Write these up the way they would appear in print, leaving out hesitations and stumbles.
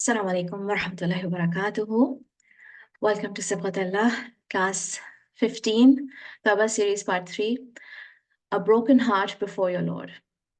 Assalamu alaikum wa rahmatullahi wa barakatuhu. Welcome to Sibghat Allah, class 15, Tawbah series part 3, A Broken Heart Before Your Lord.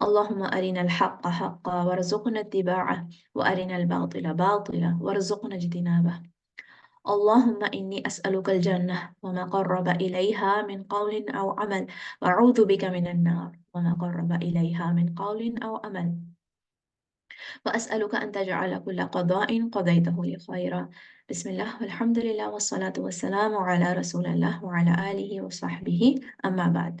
اللهم أرنا الحق حقا وارزقنا اتباعه وأرنا الباطل باطلا وارزقنا اجتنابه. اللهم إني أسألك الجنة وما قرب إليها من قول أو عمل وأعوذ بك من النار وما قرب إليها من قول أو عمل وأسألك أن تجعل كل قضاء قضيته لي خيرا. بسم الله والحمد لله والصلاة والسلام على رسول الله وعلى آله وصحبه أما بعد.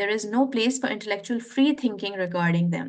there is no place for intellectual free thinking regarding them।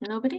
Nobody?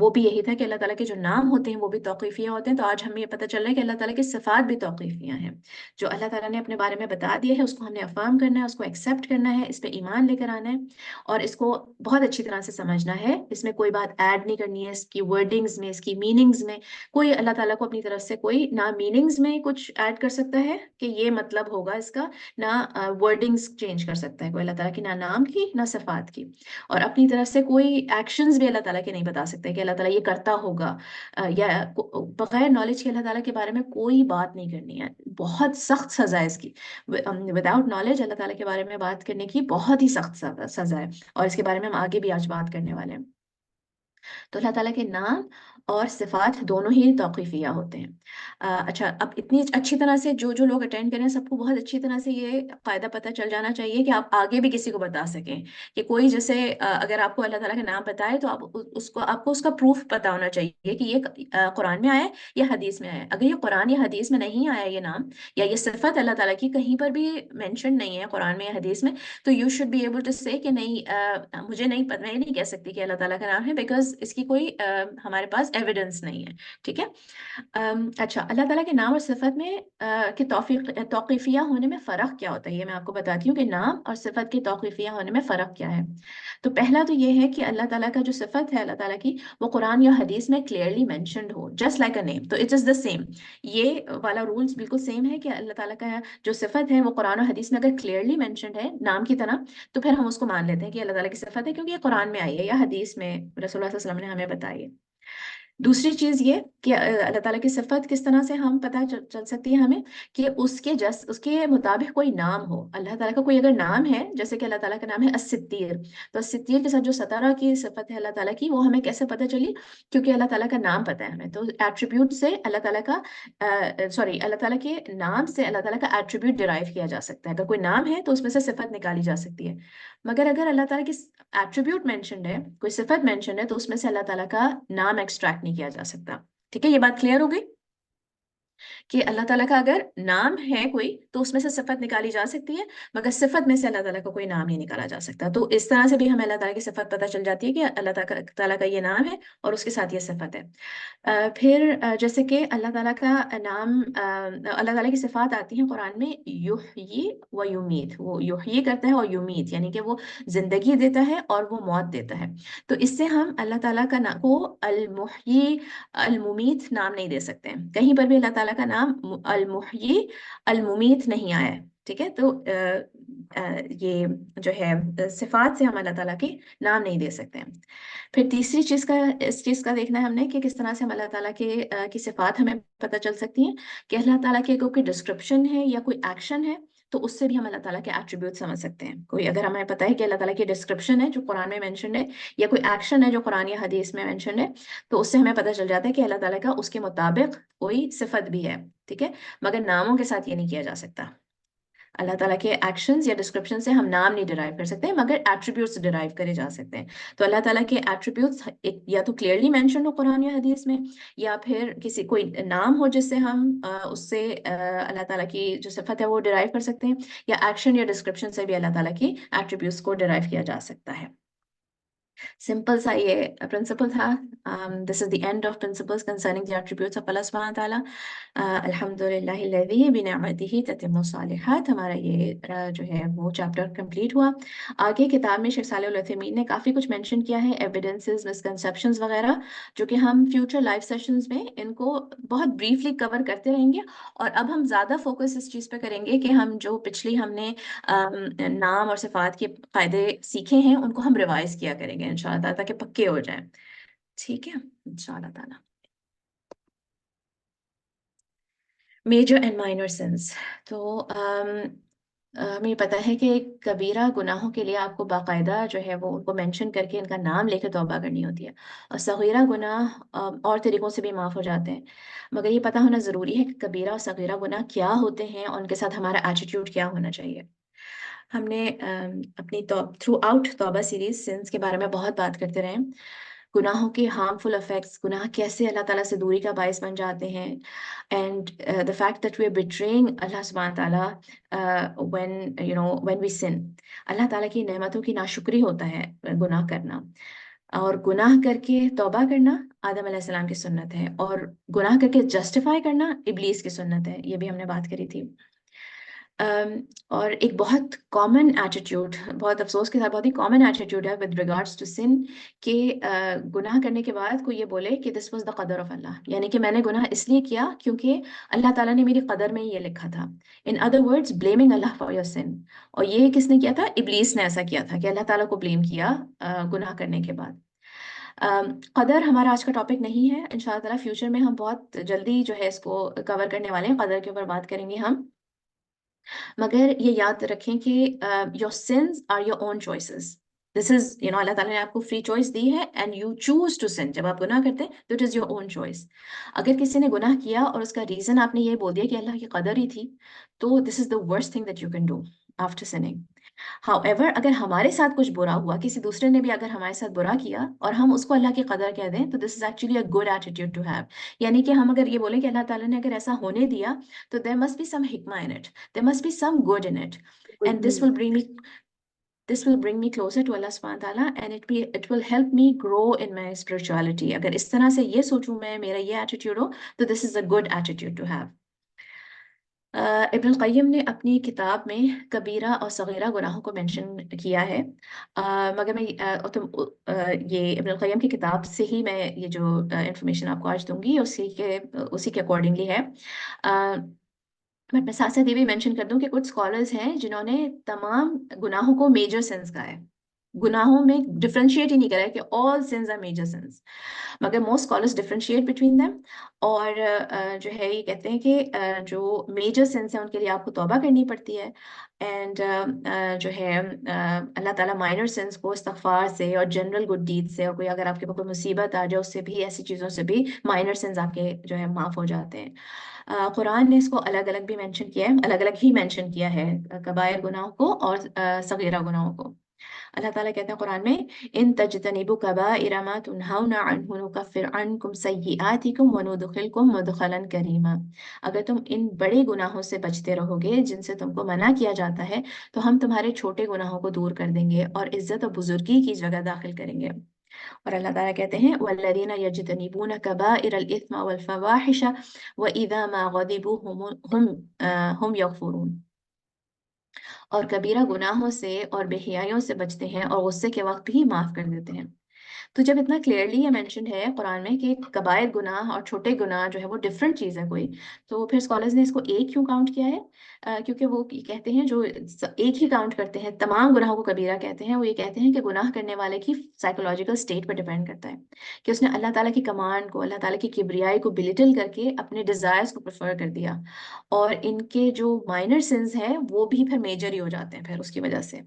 وہ بھی یہی تھا کہ اللہ تعالیٰ کے جو نام ہوتے ہیں وہ بھی توقیفیہ ہوتے ہیں. تو آج ہمیں یہ پتہ چل رہا ہے کہ اللہ تعالیٰ کی صفات بھی توقیفیہ ہیں. جو اللہ تعالیٰ نے اپنے بارے میں بتا دیا ہے اس کو ہم نے افرم کرنا ہے, اس کو ایکسیپٹ کرنا ہے, اس پہ ایمان لے کر آنا ہے اور اس کو بہت اچھی طرح سے سمجھنا ہے. اس میں کوئی بات ایڈ نہیں کرنی ہے, اس کی ورڈنگز میں, اس کی میننگز میں. کوئی اللہ تعالیٰ کو اپنی طرف سے کوئی نہ میننگز میں کچھ ایڈ کر سکتا ہے کہ یہ مطلب ہوگا اس کا, نہ ورڈنگز چینج کر سکتا ہے کوئی اللہ تعالیٰ کی, نہ نام کی نہ صفات کی. اور اپنی طرف سے کوئی ایکشنز بھی اللہ تعالیٰ کے نہیں بتا سکتے کہ اللہ تعالیٰ یہ کرتا ہوگا, یا بغیر نالج کے اللہ تعالیٰ کے بارے میں کوئی بات نہیں کرنی ہے. بہت سخت سزا ہے اس کی. وداؤٹ نالج اللہ تعالیٰ کے بارے میں بات کرنے کی بہت ہی سخت سزا ہے, اور اس کے بارے میں ہم آگے بھی آج بات کرنے والے ہیں. تو اللہ تعالیٰ کے نام اور صفات دونوں ہی توقیفیہ ہوتے ہیں. اچھا, اب اتنی اچھی طرح سے جو لوگ اٹینڈ کریں سب کو بہت اچھی طرح سے یہ قاعدہ پتہ چل جانا چاہیے کہ آپ آگے بھی کسی کو بتا سکیں کہ کوئی جیسے اگر آپ کو اللہ تعالیٰ کا نام بتائے تو آپ کو اس کا پروف پتہ ہونا چاہیے کہ یہ قرآن میں آیا ہے یا حدیث میں آیا ہے. اگر یہ قرآن یا حدیث میں نہیں آیا یہ نام یا یہ صفت اللہ تعالیٰ کی کہیں پر بھی مینشن نہیں ہے قرآن میں یا حدیث میں, تو you should be able to سے کہ نہیں, مجھے نہیں پتہ, میں نہیں کہہ سکتی کہ اللہ تعالیٰ کا نام ہے, بیکاز اس کی کوئی ہمارے پاس ایویڈنس نہیں ہے. ٹھیک ہے. اچھا, اللہ تعالیٰ کے نام اور صفت میں کہ توقیفیہ ہونے میں فرق کیا ہوتا ہے, یہ میں آپ کو بتاتی ہوں کہ نام اور صفت کے توقیفیہ ہونے میں فرق کیا ہے. تو پہلا تو یہ ہے کہ اللہ تعالیٰ کا جو صفت ہے اللہ تعالیٰ کی وہ قرآن یا حدیث میں کلیئرلی مینشنڈ ہو, جسٹ لائک اے نیم. تو اٹ از دا سیم, یہ والا رولس بالکل سیم ہے کہ اللہ تعالیٰ کا جو صفت ہے وہ قرآن اور حدیث میں اگر کلیئرلی مینشنڈ ہے نام کی طرح, تو پھر ہم اس کو مان لیتے ہیں کہ اللہ تعالیٰ کی صفت ہے, کیونکہ یہ قرآن میں آئی ہے یا حدیث میں رسول اللہ صلی اللہ علیہ وسلم نے ہمیں بتائی ہے. دوسری چیز یہ کہ اللہ تعالیٰ کی صفت کس طرح سے ہم پتہ چل سکتی ہے ہمیں کہ اس کے مطابق کوئی نام ہو. اللہ تعالیٰ کا کوئی اگر نام ہے, جیسے کہ اللہ تعالیٰ کا نام ہے الستیر, تو الستیر کے ساتھ جو ستارہ کی صفت ہے اللہ تعالیٰ کی وہ ہمیں کیسے پتہ چلی, کیونکہ اللہ تعالیٰ کا نام پتہ ہے ہمیں. تو ایٹریبیوٹ سے اللہ تعالیٰ کا اللہ تعالیٰ کے نام سے اللہ تعالیٰ کا ایٹریبیوٹ ڈرائیو کیا جا سکتا ہے. اگر کوئی نام ہے تو اس میں سے صفت نکالی جا سکتی ہے. مگر اگر اللہ تعالیٰ کی ایٹریبیوٹ مینشنڈ ہے, کوئی صفت مینشنڈ ہے, تو اس میں سے اللہ تعالیٰ کا نام ایکسٹریکٹ نہیں کیا جا سکتا. ٹھیک ہے, یہ بات کلیئر ہو گئی کہ اللہ تعالیٰ کا اگر نام ہے کوئی تو اس میں سے صفت نکالی جا سکتی ہے, مگر صفت میں سے اللہ تعالیٰ کا کوئی نام نہیں نکالا جا سکتا. تو اس طرح سے بھی ہمیں اللہ تعالیٰ کی صفت پتہ چل جاتی ہے کہ اللہ تعالیٰ کا یہ نام ہے اور اس کے ساتھ یہ صفت ہے. پھر جیسے کہ اللہ تعالیٰ کا نام, اللہ تعالیٰ کی صفات آتی ہیں قرآن میں یحیی و یمیت. وہ یحیی کرتا ہے اور یمیت, یعنی کہ وہ زندگی دیتا ہے اور وہ موت دیتا ہے. تو اس سے ہم اللہ تعالیٰ کا نام کو المحیی الممیت نام نہیں دے سکتے ہیں. کہیں پر بھی اللہ تعالیٰ کا نام المحیی الممیت نہیں آیا ہے. ٹھیک ہے, تو یہ جو ہے صفات سے ہم اللہ تعالیٰ کی نام نہیں دے سکتے ہیں. پھر تیسری چیز اس چیز کا دیکھنا ہے ہم نے کہ کس طرح سے ہم اللہ تعالیٰ کی صفات ہمیں پتہ چل سکتی ہیں کہ اللہ تعالیٰ کی کوئی ڈسکرپشن ہے یا کوئی ایکشن ہے, تو اس سے بھی ہم اللہ تعالیٰ کے ایٹریبیوٹ سمجھ سکتے ہیں. کوئی اگر ہمیں پتہ ہے کہ اللہ تعالیٰ کی ڈسکرپشن ہے جو قرآن میں مینشنڈ ہے, یا کوئی ایکشن ہے جو قرآن یا حدیث میں مینشنڈ ہے, تو اس سے ہمیں پتہ چل جاتا ہے کہ اللہ تعالیٰ کا اس کے مطابق کوئی صفت بھی ہے. ٹھیک ہے, مگر ناموں کے ساتھ یہ نہیں کیا جا سکتا. اللہ تعالیٰ کے ایکشنز یا ڈسکرپشن سے ہم نام نہیں ڈرائیو کر سکتے, مگر ایٹریبیوٹس ڈرائیو کرے جا سکتے ہیں. تو اللہ تعالیٰ کے ایٹریبیوٹس یا تو کلیئرلی مینشن ہو قرآن یا حدیث میں, یا پھر کوئی نام ہو جس سے ہم اس سے اللہ تعالیٰ کی جو صفت ہے وہ ڈرائیو کر سکتے ہیں, یا ایکشن یا ڈسکرپشن سے بھی اللہ تعالیٰ کی ایٹریبیوٹس کو ڈرائیو کیا جا سکتا ہے. سمپل سا یہ پرنسپل تھا. This is the end of principles concerning the attributes of Allah سبحانہ تعالیٰ. الحمدللہ الذی بنعمتہ تتم الصالحات. ہمارا یہ جو ہے وہ چیپٹر کمپلیٹ ہوا. آگے کتاب میں شیخ صالح العثیمین نے کافی کچھ مینشن کیا ہے, ایویڈنسز, مسکنسیپشنز وغیرہ, جو کہ ہم فیوچر لائیو سیشنز میں ان کو بہت بریفلی کور کرتے رہیں گے. اور اب ہم زیادہ فوکس اس چیز پہ کریں گے کہ ہم جو پچھلی ہم نے نام اور صفات کے قاعدے سیکھے ہیں ان کو ہم ریوائز کیا کریں گے انشاءاللہ تعالیٰ, تاکہ پکے ہو جائیں. ٹھیک ہے, انشاءاللہ تعالیٰ. Major and minor sins. تو ہمیں یہ پتہ ہے کہ کبیرہ گناہوں کے لیے آپ کو باقاعدہ جو ہے وہ ان کو مینشن کر کے ان کا نام لے کے توبہ کرنی ہوتی ہے, اور صغیرہ گناہ اور طریقوں سے بھی معاف ہو جاتے ہیں. مگر یہ پتہ ہونا ضروری ہے کہ کبیرہ اور صغیرہ گناہ کیا ہوتے ہیں اور ان کے ساتھ ہمارا ایٹیٹیوڈ کیا ہونا چاہیے. ہم نے اپنی تھرو آؤٹ توبہ سیریز سنس کے بارے میں بہت بات کرتے رہے. گناہوں کے ہارمفل افیکٹس, گناہ کیسے اللہ تعالیٰ سے دوری کا باعث بن جاتے ہیں, and the fact that we are betraying اللہ سبحانہ تعالیٰ when we sin. اللہ تعالیٰ کی نعمتوں کی ناشکری ہوتا ہے گناہ کرنا. اور گناہ کر کے توبہ کرنا آدم علیہ السلام کی سنت ہے، اور گناہ کر کے جسٹیفائی کرنا ابلیس کی سنت ہے، یہ بھی ہم نے بات کری تھی۔ اور ایک بہت کامن ایٹیٹیوڈ، بہت افسوس کے ساتھ بہت ہی کامن ایٹیٹیوڈ ہے ود ریگارڈس ٹو سن، کہ گناہ کرنے کے بعد کوئی یہ بولے کہ دس واز دا قدر آف اللہ، یعنی کہ میں نے گناہ اس لیے کیا کیونکہ اللہ تعالیٰ نے میری قدر میں یہ لکھا تھا۔ In other words blaming Allah for your son, اور یہ کس نے کیا تھا؟ ابلیس نے ایسا کیا تھا کہ اللہ تعالیٰ کو بلیم کیا گناہ کرنے کے بعد۔ قدر ہمارا آج کا ٹاپک نہیں ہے، ان شاء اللہ تعالیٰ فیوچر میں ہم بہت جلدی جو ہے اس کو کور کرنے والے ہیں، قدر کے اوپر بات کریں گے ہم۔ مگر یہ یاد رکھیں کہ your sins are your own choices, this is Allah تعالیٰ نے آپ کو فری چوائس دی ہے، and you choose to sin, جب آپ گناہ کرتے ہیں تو it is your own choice. اگر کسی نے گناہ کیا اور اس کا ریزن آپ نے یہ بول دیا کہ اللہ کی قدر ہی تھی، تو this is the worst thing that you can do after sinning. However, اگر ہمارے ساتھ کچھ برا ہوا، کسی دوسرے نے بھی اگر ہمارے ساتھ برا کیا اور ہم اس کو اللہ کی قدر کہہ دیں، تو this is actually a good attitude to have, یعنی کہ ہم اگر یہ بولیں کہ اللہ تعالیٰ نے اگر ایسا ہونے دیا تو there must be some hikmah in it, there must be some good in it, and this will bring me closer to Allah subhanahu wa ta'ala, and it will help me grow in my spirituality۔ اگر اس طرح سے یہ سوچوں میں، میرا یہ attitude ہو، تو this is a good attitude to have۔ ابن القیم نے اپنی کتاب میں کبیرہ اور صغیرہ گناہوں کو مینشن کیا ہے، مگر میں یہ ابن القیم کی کتاب سے ہی میں یہ جو انفارمیشن آپ کو آج دوں گی اسی کے اکارڈنگلی ہے۔ بٹ میں ساتھ ساتھ یہ بھی مینشن کر دوں کہ کچھ اسکالرز ہیں جنہوں نے تمام گناہوں کو میجر سنس کہا ہے، گناہوں میں ڈفرینشیٹ ہی نہیں کرا ہے کہ all sins are major sins، مگر most scholars differentiate between them, اور جو ہے یہ کہتے ہیں کہ جو میجر سنس ہیں ان کے لیے آپ کو توبہ کرنی پڑتی ہے، اینڈ جو ہے اللہ تعالیٰ مائنر سنس کو استغفار سے اور جنرل گڈ ڈیڈ سے، اور کوئی اگر آپ کے اوپر کوئی مصیبت آ جائے اس سے بھی، ایسی چیزوں سے بھی مائنر سنس آپ کے جو ہے معاف ہو جاتے ہیں۔ قرآن نے اس کو الگ الگ بھی مینشن کیا ہے، الگ الگ ہی مینشن کیا ہے، کبائر گناہوں کو اور صغیرہ گناہوں کو۔ اللہ تعالیٰ کہتے ہیں قرآن میں، ان تجتنبوا کبائر ما تنہون عنہ نکفر عنکم سیئاتکم وندخلکم مدخلا کریما، اگر تم ان بڑے گناہوں سے بچتے رہو گے جن سے تم کو منع کیا جاتا ہے، تو ہم تمہارے چھوٹے گناہوں کو دور کر دیں گے اور عزت اور بزرگی کی جگہ داخل کریں گے۔ اور اللہ تعالیٰ کہتے ہیں والذین یجتنبون کبائر الاثم والفواحش واذا ما غضبوا هم یغفرون، اور کبیرہ گناہوں سے اور بے حیائیوں سے بچتے ہیں اور غصے کے وقت بھی معاف کر دیتے ہیں۔ تو جب اتنا کلیئرلی یہ مینشن ہے قرآن میں کہ کبائر گناہ اور چھوٹے گناہ جو ہے وہ ڈفرینٹ چیز ہے کوئی، تو پھر اسکالرز نے اس کو ایک کیوں کاؤنٹ کیا ہے؟ کیونکہ وہ کہتے ہیں جو ایک ہی کاؤنٹ کرتے ہیں، تمام گناہوں کو کبیرہ کہتے ہیں، وہ یہ کہتے ہیں کہ گناہ کرنے والے کی سائیکولوجیکل سٹیٹ پر ڈیپینڈ کرتا ہے کہ اس نے اللہ تعالیٰ کی کمانڈ کو، اللہ تعالیٰ کی کبریائی کو بلیٹل کر کے اپنے ڈیزائرز کو پریفر کر دیا، اور ان کے جو مائنر سنز ہیں وہ بھی پھر میجر ہی ہو جاتے ہیں پھر اس کی وجہ سے۔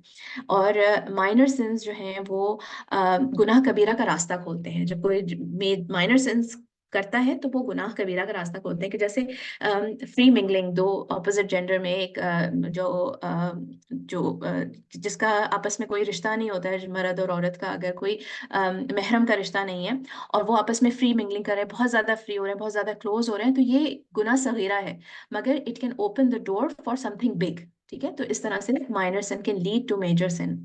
اور مائنر سنز جو ہیں وہ گناہ کبیرہ کا راستہ کھولتے ہیں، جب کوئی مائنر سنس کرتا ہے تو وہ گناہ کبیرہ کا راستہ کھولتے ہیں، کہ جیسے فری منگلنگ، دو اپوزٹ جینڈر میں ایک جس کا آپس میں کوئی رشتہ نہیں ہوتا ہے، مرد اور عورت کا اگر کوئی محرم کا رشتہ نہیں ہے، اور وہ آپس میں فری منگلنگ کر رہے ہیں، بہت زیادہ فری ہو رہے ہیں، بہت زیادہ کلوز ہو رہے ہیں، تو یہ گناہ صغیرہ ہے، مگر it can open the door for something big, ٹھیک ہے؟ تو اس طرح سے minor sin can lead to major sin.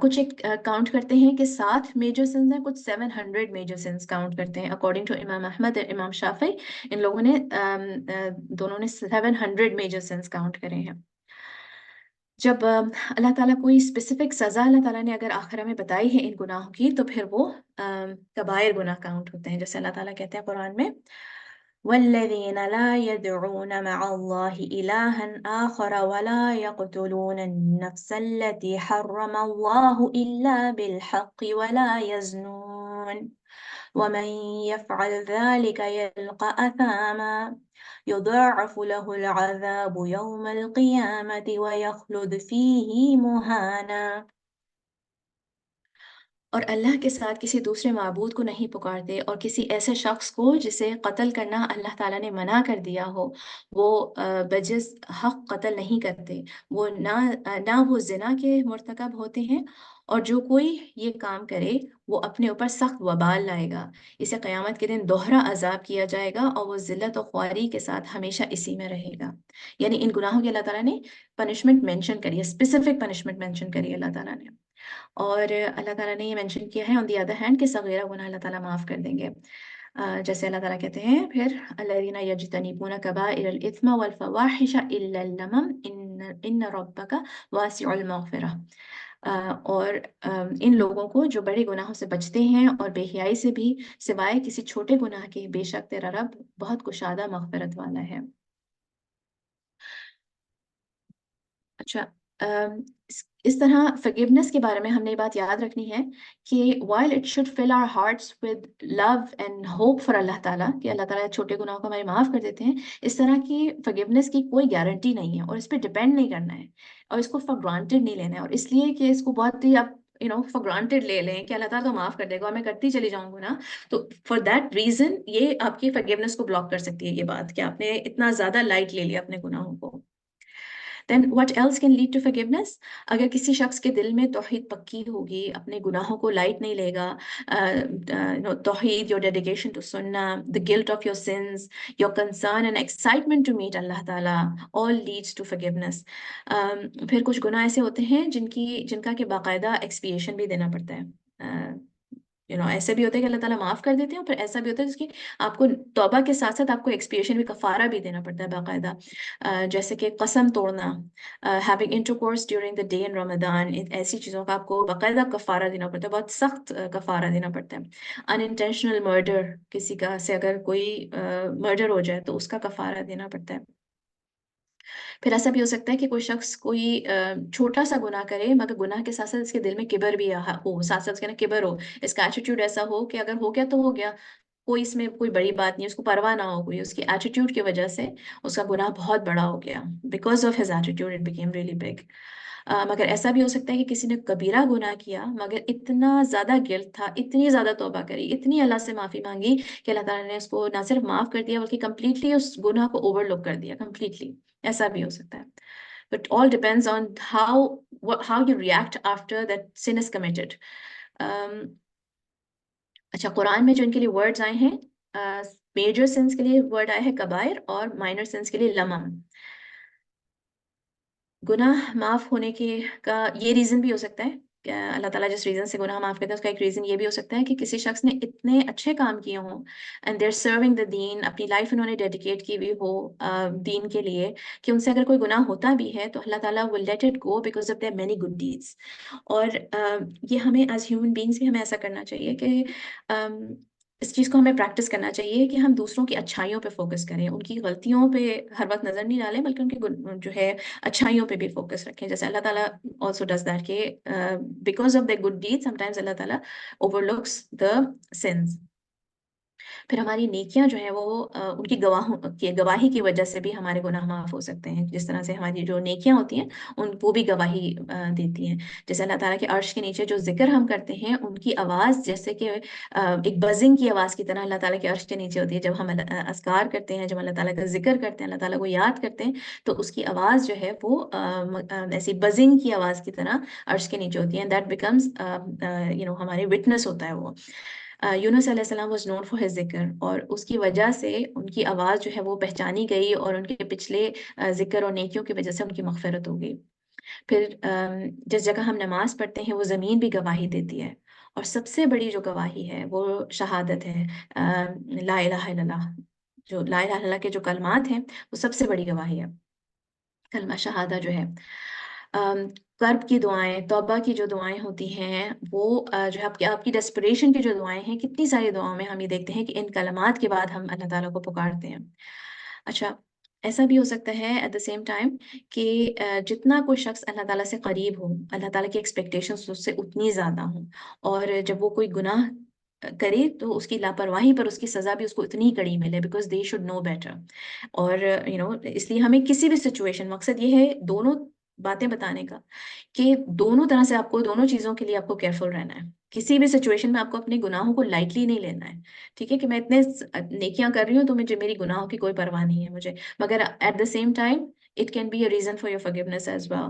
کچھ ایک کاؤنٹ کرتے ہیں کہ 7 میجر سنز ہیں، کچھ 700 میجر سنز کاؤنٹ کرتے ہیں اکارڈنگ ٹو امام احمد اور امام شافعی، ان لوگوں نے دونوں نے 700 میجر سنز کاؤنٹ کرے ہیں۔ جب اللہ تعالیٰ کوئی اسپیسیفک سزا اللہ تعالیٰ نے اگر آخرہ میں بتائی ہے ان گناہوں کی، تو پھر وہ کبائر گناہ کاؤنٹ ہوتے ہیں، جیسے اللہ تعالیٰ کہتے ہیں قرآن میں والذین لا يدعون مع اللہ الہا آخر ولا يقتلون النفس التي حرم اللہ الا بالحق ولا يزنون ومن يفعل ذلك يلقى أثاما يضاعف له العذاب يوم القيامة ويخلد فيه مهانا، اور اللہ کے ساتھ کسی دوسرے معبود کو نہیں پکارتے، اور کسی ایسے شخص کو جسے قتل کرنا اللہ تعالیٰ نے منع کر دیا ہو وہ بجز حق قتل نہیں کرتے، وہ نہ وہ زنا کے مرتکب ہوتے ہیں، اور جو کوئی یہ کام کرے وہ اپنے اوپر سخت وبال لائے گا، اسے قیامت کے دن دوہرا عذاب کیا جائے گا، اور وہ ذلت و خواری کے ساتھ ہمیشہ اسی میں رہے گا۔ یعنی ان گناہوں کی اللہ تعالیٰ نے پنشمنٹ مینشن کری ہے، اسپیسیفک پنشمنٹ مینشن کری ہے اللہ تعالیٰ نے۔ اور اللہ تعالیٰ نے یہ مینشن کیا ہے آن دی ادر ہینڈ کہ صغیرہ گناہ اللہ تعالیٰ معاف کر دیں گے. جیسے اللہ تعالیٰ کہتے ہیں پھر الذین یجتنبون کبائر الاثم والفواحش الا اللمم ان ربک واسع المغفرہ. اور ان لوگوں کو جو بڑے گناہوں سے بچتے ہیں اور بے حیائی سے بھی سوائے کسی چھوٹے گناہ کے، بے شک تیرا رب بہت کشادہ مغفرت والا ہے. اچھا، اس طرح forgiveness کے بارے میں ہم نے یہ بات یاد رکھنی ہے کہ while it should fill our hearts with love and hope for اللہ تعالیٰ کہ اللہ تعالیٰ چھوٹے گناہوں کو ہمارے معاف کر دیتے ہیں، اس طرح کی forgiveness کی کوئی گارنٹی نہیں ہے اور اس پہ ڈپینڈ نہیں کرنا ہے اور اس کو for granted نہیں لینا ہے. اور اس لیے کہ اس کو بہت ہی آپ for granted لے لیں کہ اللہ تعالیٰ تو معاف کر دے گا اور میں کرتی چلی جاؤں گا نا، تو for that reason یہ آپ کی forgiveness کو بلاک کر سکتی ہے یہ بات کہ آپ نے اتنا زیادہ لائٹ لے لیا اپنے گناہوں کو. Then what else can lead to forgiveness؟ اگر کسی شخص کے دل میں توحید پکی ہوگی، اپنے گناہوں کو لائٹ نہیں لے گا، توحید، your dedication to sunnah, the guilt of your sins, your concern and excitement to meet اللہ تعالیٰ all leads to forgiveness. پھر کچھ گناہ ایسے ہوتے ہیں جن کا کہ باقاعدہ ایکسپیشن بھی دینا پڑتا ہے. ایسے بھی ہوتا ہے کہ اللہ تعالیٰ معاف کر دیتے ہیں اور پھر ایسا بھی ہوتا ہے جس کی آپ کو توبہ کے ساتھ ساتھ آپ کو ایکسپیشن بھی، کفارہ بھی دینا پڑتا ہے باقاعدہ. جیسے کہ قسم توڑنا، having intercourse during the day in Ramadan، ایسی چیزوں کا آپ کو باقاعدہ کفارہ دینا پڑتا ہے، بہت سخت کفارہ دینا پڑتا ہے. unintentional murder، کسی کا سے اگر کوئی مرڈر ہو جائے تو اس کا کفارہ دینا پڑتا ہے. پھر ایسا بھی ہو سکتا ہے کہ کوئی شخص کوئی چھوٹا سا گناہ کرے مگر گناہ کے ساتھ ساتھ اس کے دل میں کبر بھی ہو، ساتھ ساتھ اس کے نا کبر ہو، اس کا ایٹیٹیوڈ ایسا ہو کہ اگر ہو گیا تو ہو گیا، کوئی اس میں کوئی بڑی بات نہیں، اس کو پرواہ نہ ہو، کوئی اس کی ایٹیٹیوڈ کی وجہ سے اس کا گناہ بہت بڑا ہو گیا. Because of his attitude it became really big. مگر ایسا بھی ہو سکتا ہے کہ کسی نے کبیرہ گناہ کیا مگر اتنا زیادہ گلٹ تھا، اتنی زیادہ توبہ کری، اتنی اللہ سے معافی مانگی کہ اللہ تعالیٰ نے اس کو نہ صرف معاف کر دیا بلکہ کمپلیٹلی اس گناہ کو اوور لک کر دیا کمپلیٹلی. ایسا بھی ہو سکتا ہے. But all depends on how you react after that sin is committed. اچھا، قرآن میں جو ان کے لیے ورڈز آئے ہیں، میجر سنس کے لیے ورڈ آیا ہے کبائر اور مائنر سنس کے لیے لمم. گناہ معاف ہونے کا یہ ریزن بھی ہو سکتا ہے کہ اللہ تعالیٰ جس ریزن سے گناہ معاف کرتا ہے اس کا ایک ریزن یہ بھی ہو سکتا ہے کہ کسی شخص نے اتنے اچھے کام کیے ہوں and they are serving the deen, اپنی لائف انہوں نے ڈیڈیکیٹ کی ہوئی ہو دین کے لیے، کہ ان سے اگر کوئی گناہ ہوتا بھی ہے تو اللہ تعالیٰ will let it go because of their many good deeds. اور یہ ہمیں ایز ہیومن بینگس بھی ہمیں ایسا کرنا چاہیے کہ اس چیز کو ہمیں پریکٹس کرنا چاہیے کہ ہم دوسروں کی اچھائیوں پہ فوکس کریں، ان کی غلطیوں پہ ہر وقت نظر نہیں ڈالیں بلکہ ان کی جو ہے اچھائیوں پہ بھی فوکس رکھیں. جیسے اللہ تعالیٰ also does that کہ because of their good deeds sometimes اللہ تعالیٰ overlooks the sins. پھر ہماری نیکیاں جو ہیں وہ ان کی گواہی کی وجہ سے بھی ہمارے گناہ معاف ہو سکتے ہیں. جس طرح سے ہماری جو نیکیاں ہوتی ہیں وہ بھی گواہی دیتی ہیں. جیسے اللہ تعالیٰ کے عرش کے نیچے جو ذکر ہم کرتے ہیں ان کی آواز جیسے کہ ایک بزنگ کی آواز کی طرح اللہ تعالیٰ کے عرش کے نیچے ہوتی ہے. جب ہم اذکار کرتے ہیں، جب اللہ تعالیٰ کا ذکر کرتے ہیں، اللہ تعالیٰ کو یاد کرتے ہیں تو اس کی آواز جو ہے وہ ایسی بزنگ کی آواز کی طرح عرش کے نیچے ہوتی ہے. دیٹ بیکمز ہمارے وٹنس ہوتا ہے وہ. یونس علیہ السلام واز نون فار ہز ذکر، اور اس کی وجہ سے ان کی آواز جو ہے وہ پہچانی گئی اور ان کے پچھلے ذکر اور نیکیوں کی وجہ سے ان کی مغفرت ہو گئی. پھر جس جگہ ہم نماز پڑھتے ہیں وہ زمین بھی گواہی دیتی ہے، اور سب سے بڑی جو گواہی ہے وہ شہادت ہے، لا الہ الا اللہ. جو لا الہ الا اللہ کے جو کلمات ہیں وہ سب سے بڑی گواہی ہے. کلمہ شہادہ جو ہے، کرب کی دعائیں، توبہ کی جو دعائیں ہوتی ہیں وہ جو ہے آپ کی ڈیسپریشن کی جو دعائیں ہیں، کتنی ساری دعاؤں میں ہم یہ دیکھتے ہیں کہ ان کلمات کے بعد ہم اللہ تعالیٰ کو پکارتے ہیں. اچھا، ایسا بھی ہو سکتا ہے ایٹ دا سیم ٹائم کہ جتنا کوئی شخص اللہ تعالیٰ سے قریب ہو، اللہ تعالیٰ کی ایکسپیکٹیشنز اس سے اتنی زیادہ ہوں، اور جب وہ کوئی گناہ کرے تو اس کی لاپرواہی پر اس کی سزا بھی اس کو اتنی کڑی ملے because they should know better. اور اس لیے ہمیں کسی بھی سچویشن، مقصد یہ ہے دونوں باتیں بتانے کا کہ دونوں طرح سے آپ کو، دونوں چیزوں کے لیے آپ کو کیئرفل رہنا ہے. کسی بھی سچویشن میں آپ کو اپنے گناہوں کو لائٹلی نہیں لینا ہے. ٹھیک ہے کہ میں اتنے نیکیاں کر رہی ہوں تو مجھے میری گناہوں کی کوئی پرواہ نہیں ہے مجھے، مگر at the same time it can be a reason for your forgiveness as well.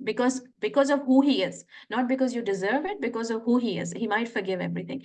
because of who he is, not because you deserve it, because of who he is, he might forgive everything।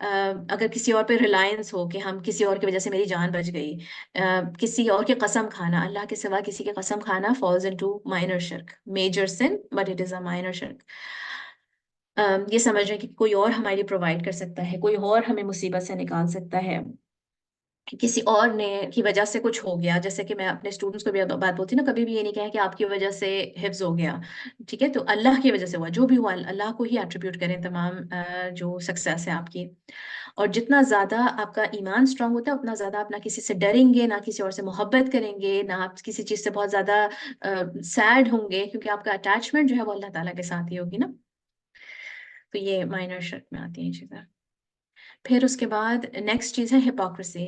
اگر کسی اور پہ Reliance ہو کہ ہم کسی اور کی وجہ سے میری جان بچ گئی، کسی اور کی قسم کھانا، اللہ کے سوا کسی کی قسم کھانا falls into minor شرک، major sin but it is a minor شرک. یہ سمجھ رہے ہیں کہ کوئی اور ہمارے لیے پرووائڈ کر سکتا ہے، کوئی اور ہمیں مصیبت سے نکال سکتا ہے، کسی اور نے کی وجہ سے کچھ ہو گیا. جیسے کہ میں اپنے اسٹوڈنٹس کو بھی بات بولتی ہوں نا، کبھی بھی یہ نہیں کہیں کہ آپ کی وجہ سے حفظ ہو گیا، ٹھیک ہے، تو اللہ کی وجہ سے ہوا، جو بھی ہوا اللہ کو ہی ایٹریبیوٹ کریں تمام جو سکسیس ہے آپ کی. اور جتنا زیادہ آپ کا ایمان اسٹرانگ ہوتا ہے اتنا زیادہ آپ نہ کسی سے ڈریں گے، نہ کسی اور سے محبت کریں گے، نہ آپ کسی چیز سے بہت زیادہ سیڈ ہوں گے، کیونکہ آپ کا اٹیچمنٹ جو ہے وہ اللہ تعالیٰ کے ساتھ ہی ہوگی نا. تو یہ مائنر شرک میں آتی ہیں چیزیں. پھر اس کے بعد نیکسٹ چیز ہے ہپوکریسی.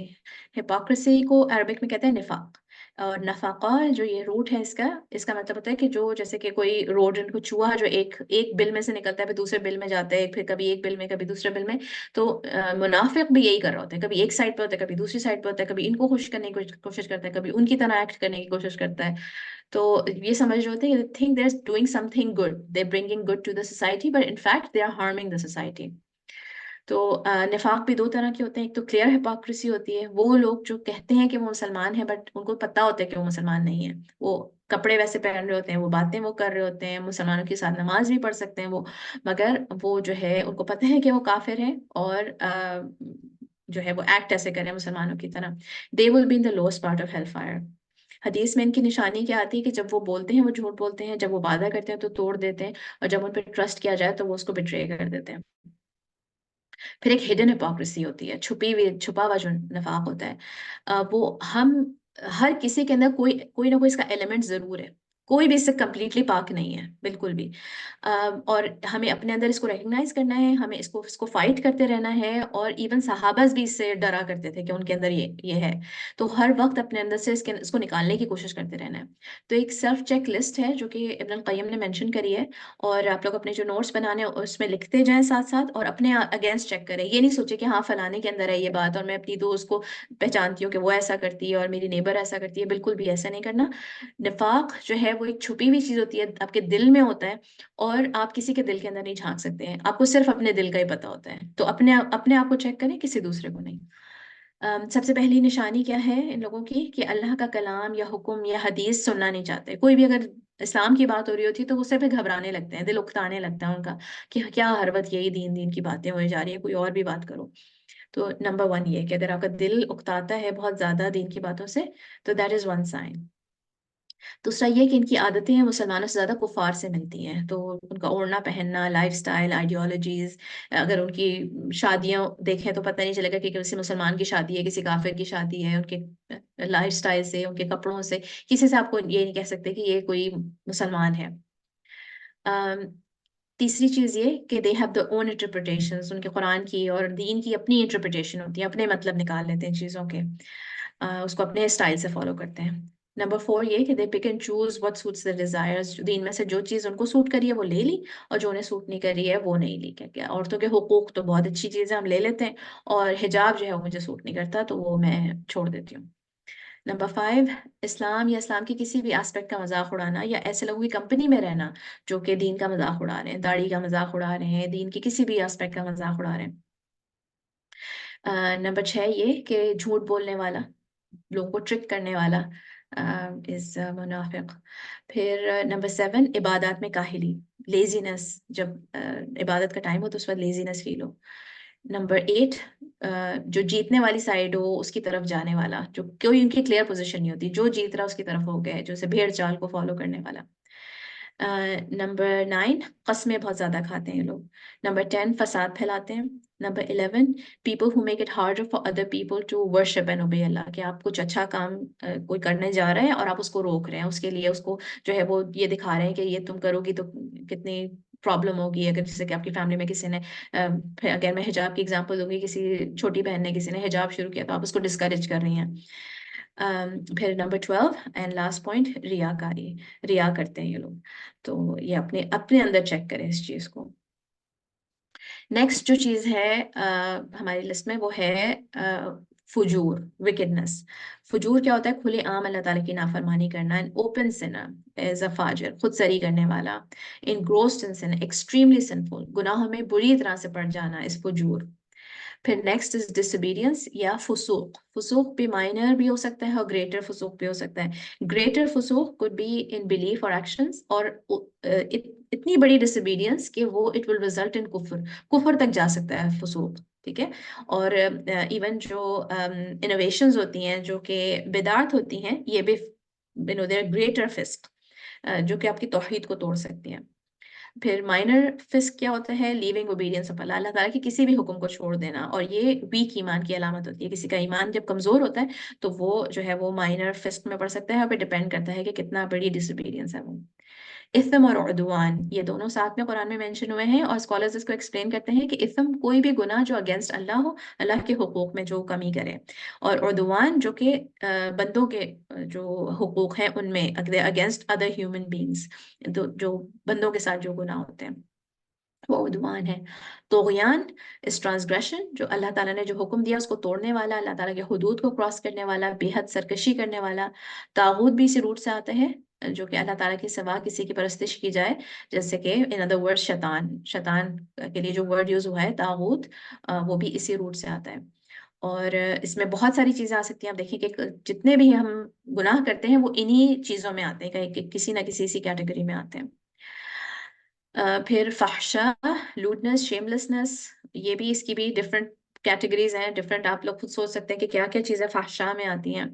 ہپوکریسی کو عربک میں کہتے ہیں نفاق. اور نفاقہ جو یہ روٹ ہے اس کا مطلب ہوتا ہے کہ جو جیسے کہ کوئی روڈنٹ کو چوہا جو ایک بل میں سے نکلتا ہے پھر دوسرے بل میں جاتا ہے، پھر کبھی ایک بل میں کبھی دوسرے بل میں. تو منافق بھی یہی کر رہا ہوتا ہے، کبھی ایک سائڈ پہ ہوتا ہے کبھی دوسری سائڈ پہ ہوتا ہے، کبھی ان کو خوش کرنے کی کوشش کرتا ہے، کبھی ان کی طرح ایکٹ کرنے کی کوشش کرتا ہے. تو یہ سمجھ رہے ہوتے ہیں think they are doing something good, they bringing good to the society but in fact they are harming the society. تو نفاق بھی دو طرح کے ہوتے ہیں. ایک تو کلیئر ہپوکریسی ہوتی ہے، وہ لوگ جو کہتے ہیں کہ وہ مسلمان ہیں بٹ ان کو پتہ ہوتا ہے کہ وہ مسلمان نہیں ہیں، وہ کپڑے ویسے پہن رہے ہوتے ہیں، وہ باتیں وہ کر رہے ہوتے ہیں، مسلمانوں کے ساتھ نماز بھی پڑھ سکتے ہیں وہ، مگر وہ جو ہے ان کو پتہ ہے کہ وہ کافر ہیں اور جو ہے وہ ایکٹ ایسے کریں مسلمانوں کی طرح. they will be in the lowest part of hellfire. حدیث میں ان کی نشانی کیا آتی ہے کہ جب وہ بولتے ہیں وہ جھوٹ بولتے ہیں، جب وہ وعدہ کرتے ہیں تو توڑ دیتے ہیں، اور جب ان پہ ٹرسٹ کیا جائے تو وہ اس کو بٹرے کر دیتے ہیں. پھر ایک ہڈن ہپوکریسی ہوتی ہے، چھپا ہوا جو نفاق ہوتا ہے. وہ ہم ہر کسی کے اندر کوئی نہ کوئی اس کا ایلیمنٹ ضرور ہے، کوئی بھی اس سے کمپلیٹلی پاک نہیں ہے بالکل بھی. اور ہمیں اپنے اندر اس کو ریکگنائز کرنا ہے، ہمیں اس کو فائٹ کرتے رہنا ہے. اور ایون صحابہ بھی اس سے ڈرا کرتے تھے کہ ان کے اندر یہ ہے، تو ہر وقت اپنے اندر سے اس کو نکالنے کی کوشش کرتے رہنا ہے. تو ایک سیلف چیک لسٹ ہے جو کہ ابن القیم نے مینشن کری ہے، اور آپ لوگ اپنے جو نوٹس بنانے اس میں لکھتے جائیں ساتھ ساتھ، اور اپنے اگینسٹ چیک کریں. یہ نہیں سوچے کہ ہاں فلانے کے اندر ہے یہ بات اور میں اپنی دوست کو پہچانتی ہوں کہ وہ ایسا کرتی ہے اور میری نیبر ایسا کرتی ہے. بالکل بھی ایسا نہیں کرنا. نفاق جو ہے وہ ایک چھپی ہوئی چیز ہوتی ہے، آپ کے دل میں ہوتا ہے، اور آپ کسی کے دل کے اندر نہیں جھانک سکتے ہیں، آپ کو صرف اپنے دل کا ہی پتہ ہوتا ہے. تو اپنے آپ کو چیک کریں، کسی دوسرے کو نہیں. سب سے پہلی نشانی کیا ہے ان لوگوں کی کہ اللہ کا کلام یا حکم یا حدیث سننا نہیں چاہتے. کوئی بھی اگر اسلام کی بات ہو رہی ہوتی ہے تو وہ صرف گھبرانے لگتے ہیں، دل اکتانے لگتا ہے ان کا کہ کیا ہر وقت یہی دین کی باتیں ہوئی جا رہی ہیں، کوئی اور بھی بات کرو. تو نمبر 1 یہ کہ اگر آپ کا دل اکتاتا ہے بہت زیادہ دین کی باتوں سے تو دیٹ از ون سائن. دوسرا یہ کہ ان کی عادتیں ہیں مسلمانوں سے زیادہ کفار سے ملتی ہیں. تو ان کا اوڑھنا پہننا، لائف سٹائل، آئیڈیالوجیز، اگر ان کی شادیاں دیکھیں تو پتہ نہیں چلے گا کہ کسی مسلمان کی شادی ہے کسی کافر کی شادی ہے. ان کے لائف سٹائل سے، ان کے کپڑوں سے کسی سے آپ کو یہ نہیں کہہ سکتے کہ یہ کوئی مسلمان ہے. تیسری چیز یہ کہ they have the own interpretations, ان کے قرآن کی اور دین کی اپنی انٹرپریٹیشن ہوتی ہے، اپنے مطلب نکال لیتے ہیں چیزوں کے، اس کو اپنے اسٹائل سے فالو کرتے ہیں. نمبر 4 یہ کہ they pick and choose what suits their desires. دین میں سے جو چیز ان کو سوٹ کری ہے وہ لے لی، اور جو انہیں سوٹ نہیں کری ہے وہ نہیں لی. کیا عورتوں کے حقوق تو بہت اچھی چیز ہے، ہم لے لیتے ہیں، اور حجاب جو ہے وہ مجھے سوٹ نہیں کرتا تو وہ میں چھوڑ دیتی ہوں. نمبر 5 اسلام یا اسلام کی کسی بھی آسپیکٹ کا مذاق اڑانا، یا ایسے لوگوں کی کمپنی میں رہنا جو کہ دین کا مذاق اڑا رہے ہیں، داڑھی کا مذاق اڑا رہے ہیں، دین کی کسی بھی آسپیکٹ کا مذاق اڑا رہے ہیں. نمبر 6 یہ کہ جھوٹ بولنے والا، لوگوں کو ٹرک کرنے والا از منافق. پھر نمبر 7 عبادات میں کاہلی، لیزینس، جب عبادت کا ٹائم ہو تو اس وقت لیزینس فیل ہو. نمبر 8 جو جیتنے والی سائڈ ہو اس کی طرف جانے والا، جو کوئی ان کی کلیئر پوزیشن نہیں ہوتی، جو جیت رہا اس کی طرف ہو گئے، جو اسے بھیڑ چال کو فالو کرنے والا. نمبر 9 قسمیں بہت زیادہ کھاتے ہیں یہ لوگ. نمبر 10 فساد پھیلاتے ہیں. Number 11 people who make it harder for other people to worship and obey Allah، کہ آپ کچھ اچھا کام کوئی کرنے جا رہے ہیں اور آپ اس کو روک رہے ہیں، اس کے لیے اس کو جو ہے وہ یہ دکھا رہے ہیں کہ یہ تم کرو گی تو کتنی پرابلم ہوگی. اگر جیسے کہ آپ کی فیملی میں کسی نے، اگر میں حجاب کی اگزامپل دوں گی، کسی چھوٹی بہن نے کسی نے حجاب شروع کیا تو آپ اس کو ڈسکریج کر رہی ہیں. پھر نمبر 12 اینڈ لاسٹ پوائنٹ ریاکاری، ریا کرتے ہیں یہ لوگ. تو یہ اپنے اندر چیک کریں اس چیز کو. نیکسٹ جو چیز ہے ہماری لسٹ میں وہ ہے فجور، وکڈنس. فجور کیا ہوتا ہے؟ کھلے عام اللہ تعالیٰ کی نافرمانی کرنا. اوپن سنر ایز اے فاجر، خود سری کرنے والا. انگروسڈ ان سن، ایکسٹریملی سنفل، گناہوں میں بری طرح سے پڑ جانا اس فجور. پھر نیکسٹ از ڈسوبیڈینس یا فسوق. فسوق بھی مائنر بھی ہو سکتا ہے اور گریٹر فسوق بھی ہو سکتا ہے. Greater fusooq could be in belief or actions, اور اتنی بڑی ڈسوبیڈینس کہ وہ اٹ ول ریزلٹ ان کفر, کفر تک جا سکتا ہے فسوق. ٹھیک ہے. اور ایون جو انوویشنز ہوتی ہیں جو کہ بدعت ہوتی ہیں, یہ بھی گریٹر فسق جو کہ آپ کی توحید کو توڑ سکتی ہیں. پھر مائنر فسق کیا ہوتا ہے؟ لیونگ اوبیڈینس آف اللہ, اللہ تعالیٰ کی کسی بھی حکم کو چھوڑ دینا, اور یہ ویک ایمان کی علامت ہوتی ہے. کسی کا ایمان جب کمزور ہوتا ہے تو وہ جو ہے وہ مائنر فسق میں پڑ سکتا ہے, اور پہ ڈپینڈ کرتا ہے کہ کتنا بڑی ڈس اوبیڈینس ہے وہ. اثم اور عدوان, یہ دونوں ساتھ میں قرآن میں مینشن ہوئے ہیں, اور اسکالرز اس کو ایکسپلین کرتے ہیں کہ اثم کوئی بھی گناہ جو اگینسٹ اللہ ہو, اللہ کے حقوق میں جو کمی کرے, اور عدوان جو کہ بندوں کے جو حقوق ہیں ان میں اگینسٹ ادر ہیومن بینگس, جو بندوں کے ساتھ جو گناہ ہوتے ہیں وہ عدوان ہے. طغیان اس ٹرانسگریشن, جو اللہ تعالیٰ نے جو حکم دیا اس کو توڑنے والا, اللہ تعالیٰ کے حدود کو کراس کرنے والا, بے حد سرکشی کرنے والا. طاغوت بھی اسی روٹ سے آتا ہے, جو کہ اللہ تعالیٰ کے سوا کسی کی پرستش کی جائے, جیسے کہ ان ادر ورڈ شیطان, شیطان کے لیے جو ورڈ یوز ہوا ہے طاغوت, وہ بھی اسی روٹ سے آتا ہے. اور اس میں بہت ساری چیزیں آ سکتی ہیں. آپ دیکھیں کہ جتنے بھی ہم گناہ کرتے ہیں وہ انہی چیزوں میں آتے ہیں, کہ کسی نہ کسی کیٹیگری میں آتے ہیں. پھر فحشا, لوڈنس, شیملیسنس, یہ بھی اس کی بھی ڈفرینٹ کیٹیگریز ہیں, ڈفرینٹ. آپ لوگ خود سوچ سکتے ہیں کہ کیا کیا چیزیں فحشا میں آتی ہیں.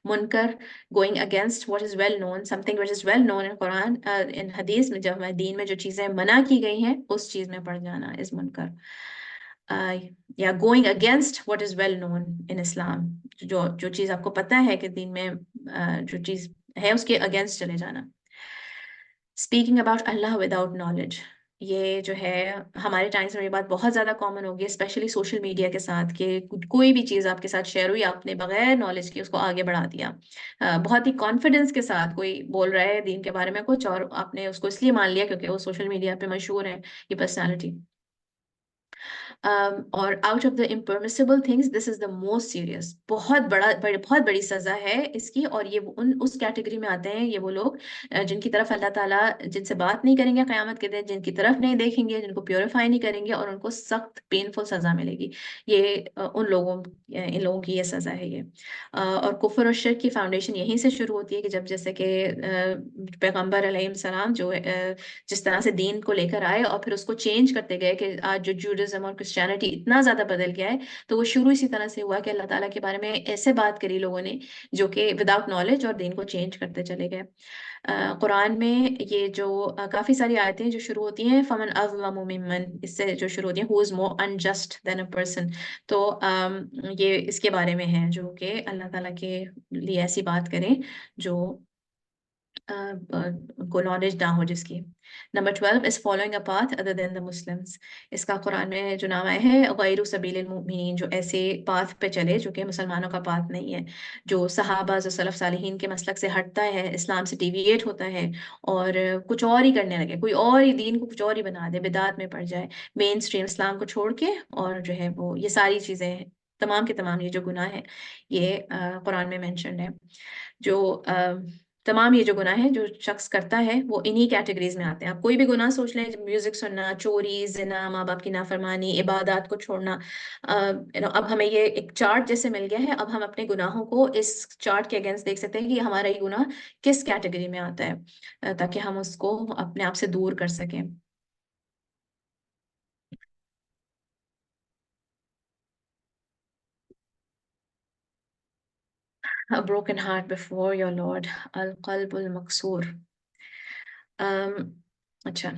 منکر, going against what is well known, something which is well known in Quran, in حدیث میں, جب دین میں جو چیزیں منع کی گئی ہیں اس چیز میں پڑ جانا از منکر. یا going against what is well known in Islam, جو چیز آپ کو پتہ ہے کہ دین میں جو چیز ہے اس کے اگینسٹ چلے جانا. Speaking about Allah without knowledge, یہ جو ہے ہمارے ٹائمس میں یہ بات بہت زیادہ کامن ہوگی, اسپیشلی سوشل میڈیا کے ساتھ, کہ کوئی بھی چیز آپ کے ساتھ شیئر ہوئی, آپ نے بغیر نالج کے اس کو آگے بڑھا دیا. بہت ہی کانفیڈنس کے ساتھ کوئی بول رہا ہے دین کے بارے میں کچھ, اور آپ نے اس کو اس لیے مان لیا کیونکہ وہ سوشل میڈیا پہ مشہور ہے یہ پرسنالٹی. اور out of the impermissible things, this is the most serious, بہت بڑی سزا ہے اس کی. اور یہ اس کیٹیگری میں آتے ہیں یہ وہ لوگ جن کی طرف اللہ تعالیٰ جن سے بات نہیں کریں گے قیامت کے دن, جن کی طرف نہیں دیکھیں گے, جن کو پیوریفائی نہیں کریں گے, اور ان کو سخت پینفل سزا ملے گی. یہ ان لوگوں کی یہ سزا ہے یہ. اور کفر اور شرک کی فاؤنڈیشن یہیں سے شروع ہوتی ہے, کہ جب جیسے کہ پیغمبر علیہ السلام جو جس طرح سے دین کو لے کر آئے اور پھر اس کو چینج کرتے گئے, کہ آج جو جوڈزم اور کرسچینٹی اتنا زیادہ بدل گیا ہے, تو وہ شروع اسی طرح سے ہوا کہ اللہ تعالیٰ کے بارے میں ایسے بات کری لوگوں نے جو کہ وداؤٹ نالج, اور دین کو چینج کرتے چلے گئے. قرآن میں یہ جو کافی ساری آیتیں جو شروع ہوتی ہیں, فمن اظلم ممن, اس سے جو شروع ہوتی ہیں, who is more unjust than a person, تو یہ اس کے بارے میں ہے جو کہ اللہ تعالیٰ کے لیے ایسی بات کریں جو کو نالج نہ ہو جس کی. Number 12 is following a path other than the Muslims. اس کا قرآن میں جو نام آیا ہے غیر سبیل المؤمنین, جو ایسے پاتھ پہ چلے جو کہ مسلمانوں کا پاتھ نہیں ہے, جو صحابہ جو سلف صالحین کے مسلک سے ہٹتا ہے, اسلام سے ڈیویٹ ہوتا ہے, اور کچھ اور ہی کرنے لگے, کوئی اور ہی دین کو کچھ اور ہی بنا دے, بدعات میں پڑ جائے, مین اسٹریم اسلام کو چھوڑ کے, اور جو ہے وہ یہ ساری چیزیں تمام کے تمام یہ جو گناہ ہیں یہ قرآن میں مینشنڈ ہے. جو تمام یہ جو گناہ ہیں جو شخص کرتا ہے وہ انہی کیٹیگریز میں آتے ہیں. آپ کوئی بھی گناہ سوچ لیں, میوزک سننا, چوری, زنا, ماں باپ کی نافرمانی, عبادات کو چھوڑنا, اب ہمیں یہ ایک چارٹ جیسے مل گیا ہے, اب ہم اپنے گناہوں کو اس چارٹ کے اگینسٹ دیکھ سکتے ہیں کہ ہمارا یہ گناہ کس کیٹیگری میں آتا ہے, تاکہ ہم اس کو اپنے آپ سے دور کر سکیں. A broken heart before your Lord, القلب المکسور. اچھا,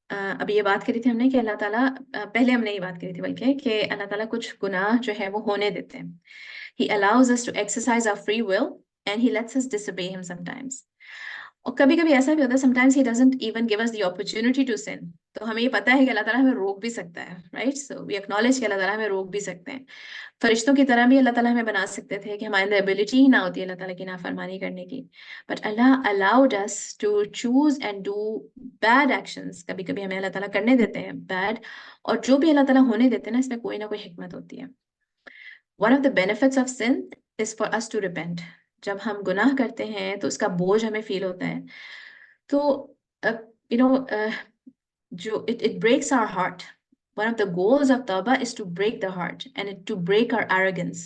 ابھی یہ بات کری تھی ہم نے کہ اللہ تعالیٰ, پہلے ہم نے یہ بات کری تھی بلکہ, کہ اللہ تعالیٰ کچھ گناہ جو ہے وہ ہونے دیتے ہیں. He allows us to exercise our free will and he lets us disobey him sometimes. اور کبھی کبھی ایسا بھی ہوتا ہے, sometimes he doesn't even give us the opportunity to sin. تو ہمیں یہ پتہ ہے کہ اللہ تعالیٰ ہمیں روک بھی سکتا ہے, right? So we acknowledge کہ اللہ تعالیٰ ہمیں روک بھی سکتے ہیں. فرشتوں کی طرح بھی اللہ تعالیٰ ہمیں بنا سکتے تھے کہ ہمارے اندر ایبلٹی ہی نہ ہوتی ہے اللہ تعالیٰ کی نافرمانی کرنے کی, but Allah allowed us to choose and do bad actions. کبھی کبھی ہمیں اللہ تعالیٰ کرنے دیتے ہیں bad, اور جو بھی اللہ تعالیٰ ہونے دیتے ہیں نا, اس میں کوئی نہ کوئی حکمت ہوتی ہے. One of the benefits of sin is for us to repent. جب ہم گناہ کرتے ہیں تو اس کا بوجھ ہمیں فیل ہوتا ہے, تو جو it breaks our heart. One of the goals of tawbah is to break the heart and to break our arrogance.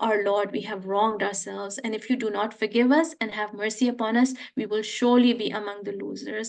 Our Lord, we have wronged ourselves, and if you do not forgive us and have mercy upon us, we will surely be among the losers.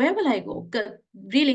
where will I go, really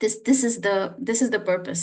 this is the purpose।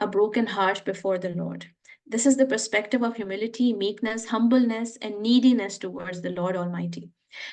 A broken heart before the Lord. This is the perspective of humility, meekness, humbleness, and neediness towards the Lord Almighty.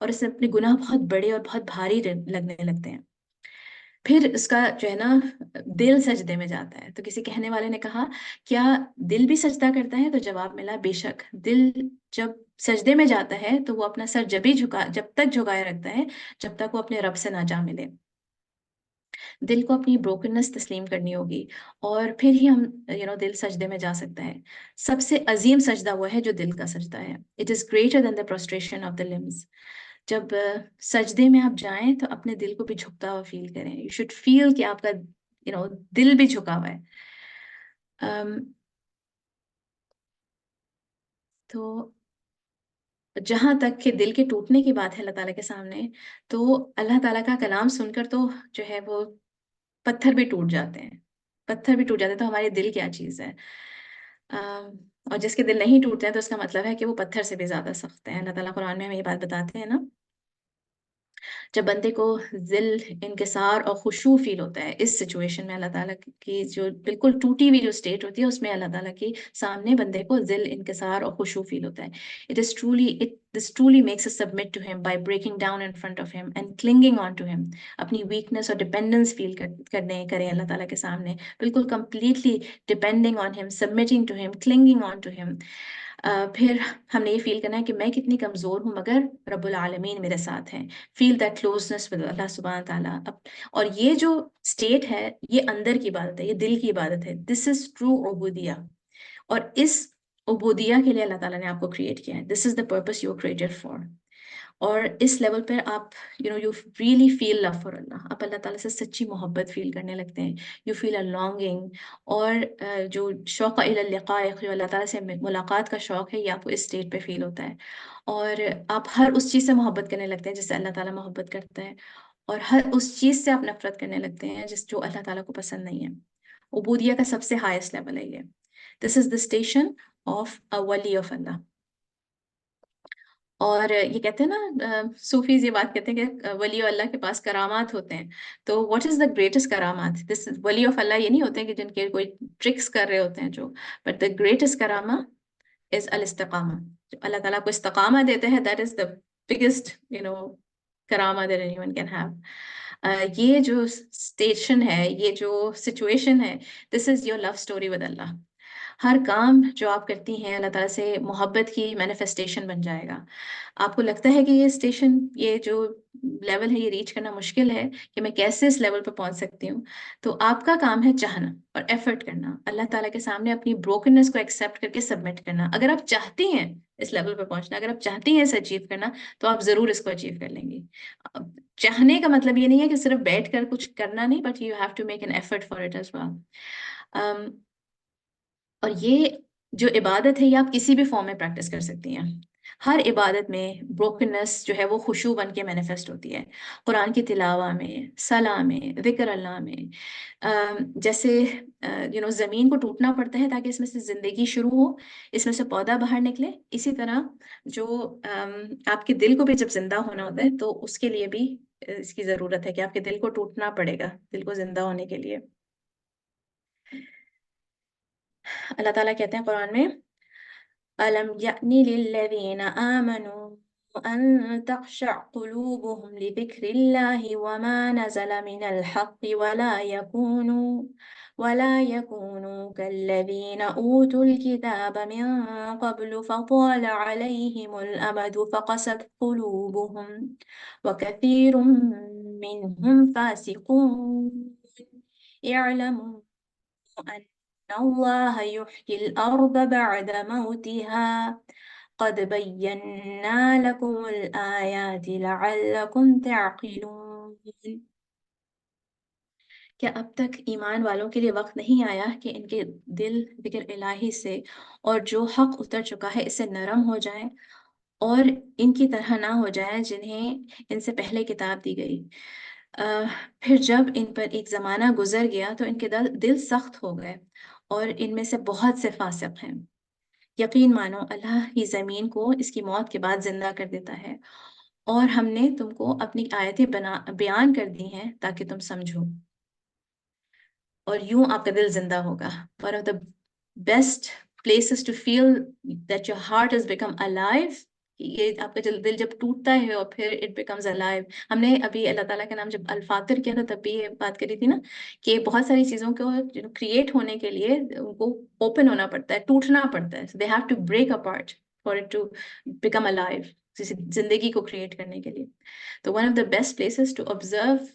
اور اسے اپنے گناہ بہت بڑے اور بہت بھاری لگنے لگتے ہیں. پھر اس کا جو ہے نا دل سجدے میں جاتا ہے. تو کسی کہنے والے نے کہا کیا دل بھی سجدہ کرتا ہے؟ تو جواب ملا بے شک. دل جب سجدے میں جاتا ہے تو وہ اپنا سر جب تک جھکائے رکھتا ہے جب تک وہ اپنے رب سے نہ جا ملے. دل کو اپنی بروکننس تسلیم کرنی ہوگی اور پھر ہی ہم دل سجدے میں جا سکتا ہے. سب سے عظیم سجدہ وہ ہے جو دل کا سجدہ ہے. It is greater than the prostration of the LUMS. جب سجدے میں آپ جائیں تو اپنے دل کو بھی جھکتا ہوا فیل کریں. یو شوڈ فیل کہ آپ کا دل بھی جھکا ہوا ہے. تو جہاں تک کہ دل کے ٹوٹنے کی بات ہے اللہ تعالیٰ کے سامنے، تو اللہ تعالیٰ کا کلام سن کر تو جو ہے وہ پتھر بھی ٹوٹ جاتے ہیں. پتھر بھی ٹوٹ جاتے ہیں تو ہمارے دل کیا چیز ہے. اور جس کے دل نہیں ٹوٹتے ہیں تو اس کا مطلب ہے کہ وہ پتھر سے بھی زیادہ سخت ہیں. اللہ تعالیٰ قرآن میں ہمیں یہ بات بتاتے ہیں نا، جب بندے کو ذل، انکسار اور خشوع فیل ہوتا ہے اس سچویشن میں، اللہ تعالیٰ کی جو بالکل ٹوٹی ہوئی جو اسٹیٹ ہوتی ہے اس میں اللہ تعالیٰ کے سامنے بندے کو ذل، انکسار اور خشوع فیل ہوتا ہے. This truly makes us submit to him by breaking down in front of him and clinging on to him. اپنی ویکنس اور ڈپینڈنس فیل کریں اللہ تعالیٰ کے سامنے، بالکل کمپلیٹلی ڈپینڈنگ آن ہم، سبمٹنگ ٹو ہم، کلنگنگ آن ٹو ہم. پھر ہم نے یہ فیل کرنا ہے کہ میں کتنی کمزور ہوں مگر رب العالمین میرے ساتھ ہیں. فیل دیٹ کلوزنس ود اللہ سبحانہ تعالیٰ. اور یہ جو اسٹیٹ ہے یہ اندر کی عبادت ہے، یہ دل کی عبادت ہے. This is true عبودیہ. اور اس عبودیہ کے لیے اللہ تعالیٰ نے آپ کو کریٹ کیا ہے. This is the purpose you created for. اور اس لیول پر آپ you really feel love for Allah. آپ اللہ تعالیٰ سے سچی محبت فیل کرنے لگتے ہیں. You feel a longing. اور جو شوق الی اللقاء، جو اللہ تعالیٰ سے ملاقات کا شوق ہے، یہ آپ کو اس اسٹیٹ پہ فیل ہوتا ہے. اور آپ ہر اس چیز سے محبت کرنے لگتے ہیں جس سے اللہ تعالیٰ محبت کرتا ہے، اور ہر اس چیز سے آپ نفرت کرنے لگتے ہیں جو اللہ تعالیٰ کو پسند نہیں ہے. عبودیہ کا سب سے ہائیسٹ لیول ہے یہ. دس از دا اسٹیشن آف اے ولی آف اللہ. اور یہ کہتے ہیں نا صوفیز یہ بات کہتے ہیں کہ ولی اللہ کے پاس کرامات ہوتے ہیں. تو واٹ از دا گریٹسٹ کرامات؟ دس ولی آف اللہ یہ نہیں ہوتے ہیں کہ جن کے کوئی ٹرکس کر رہے ہوتے ہیں جو، بٹ دا گریٹسٹ کرامہ از الاستقامہ. جو اللہ تعالیٰ کو استقامہ دیتے ہیں، دیٹ از دا بگیسٹ کرامہ that anyone can have. یہ جو اسٹیشن ہے، یہ جو سچویشن ہے، this is your love story with Allah. ہر کام جو آپ کرتی ہیں اللہ تعالیٰ سے محبت کی مینیفیسٹیشن بن جائے گا. آپ کو لگتا ہے کہ یہ اسٹیشن، یہ جو لیول ہے، یہ ریچ کرنا مشکل ہے کہ میں کیسے اس لیول پہ پہنچ سکتی ہوں، تو آپ کا کام ہے چاہنا اور ایفرٹ کرنا، اللہ تعالیٰ کے سامنے اپنی بروکننس کو ایکسیپٹ کر کے سبمٹ کرنا. اگر آپ چاہتی ہیں اس لیول پہ پہنچنا، اگر آپ چاہتی ہیں اسے اچیو کرنا، تو آپ ضرور اس کو اچیو کر لیں گی. چاہنے کا مطلب یہ نہیں ہے کہ صرف بیٹھ کر کچھ کرنا نہیں، but you have to make an effort for it as well. اور یہ جو عبادت ہے یہ آپ کسی بھی فارم میں پریکٹس کر سکتی ہیں. ہر عبادت میں بروکننس جو ہے وہ خشوع بن کے مینیفیسٹ ہوتی ہے. قرآن کی تلاوہ میں، صلاح میں، ذکر اللہ میں. جیسے زمین کو ٹوٹنا پڑتا ہے تاکہ اس میں سے زندگی شروع ہو، اس میں سے پودا باہر نکلے. اسی طرح جو آپ کے دل کو بھی جب زندہ ہونا ہوتا ہے تو اس کے لیے بھی اس کی ضرورت ہے کہ آپ کے دل کو ٹوٹنا پڑے گا دل کو زندہ ہونے کے لیے. اللہ تعالیٰ کہتے ہیں قرآن میں، أَلَمْ يَأْنِ لِلَّذِينَ آمَنُوا أَن تَخْشَعَ قُلُوبُهُمْ لِذِكْرِ اللَّهِ وَمَا نَزَلَ مِنَ الْحَقِّ وَلَا يَكُونُوا كَالَّذِينَ أُوتُوا الْكِتَابَ مِن قَبْلُ فَطَالَ عَلَيْهِمُ الْأَمَدُ فَقَسَتْ قُلُوبُهُمْ وَكَثِيرٌ مِّنْهُمْ فَاسِقُونَ. اعْلَمُوا أَنَّ اللَّهَ يُحْيِي الْأَرْضَ بَعْدَ مَوْتِهَا قَدْ بَيَّنَّا لَكُمُ الْآيَاتِ لَعَلَّكُمْ تَعْقِلُونَ. کیا اب تک ایمان والوں کے لیے وقت نہیں آیا کہ ان کے دل ذکر الہی سے اور جو حق اتر چکا ہے اس سے نرم ہو جائیں اور ان کی طرح نہ ہو جائیں جنہیں ان سے پہلے کتاب دی گئی؟ پھر جب ان پر ایک زمانہ گزر گیا تو ان کے دل سخت ہو گئے اور ان میں سے بہت سے فاسق ہیں. یقین مانو اللہ ہی زمین کو اس کی موت کے بعد زندہ کر دیتا ہے، اور ہم نے تم کو اپنی آیتیں بیان کر دی ہیں تاکہ تم سمجھو، اور یوں آپ کا دل زندہ ہوگا. One of the best places to feel that your heart has become alive یہ آپ کا دل جب ٹوٹتا ہے اور پھر اٹ بیکمز الائیو. ہم نے ابھی اللہ تعالیٰ کا نام جب الفاطر کیا تھا تب بھی یہ بات کری تھی نا کہ بہت ساری چیزوں کو کریٹ ہونے کے لیے ان کو اوپن ہونا پڑتا ہے, ٹوٹنا پڑتا ہے. They have to break apart for it to become alive, زندگی کو کریٹ کرنے کے لیے. تو one of the best places to observe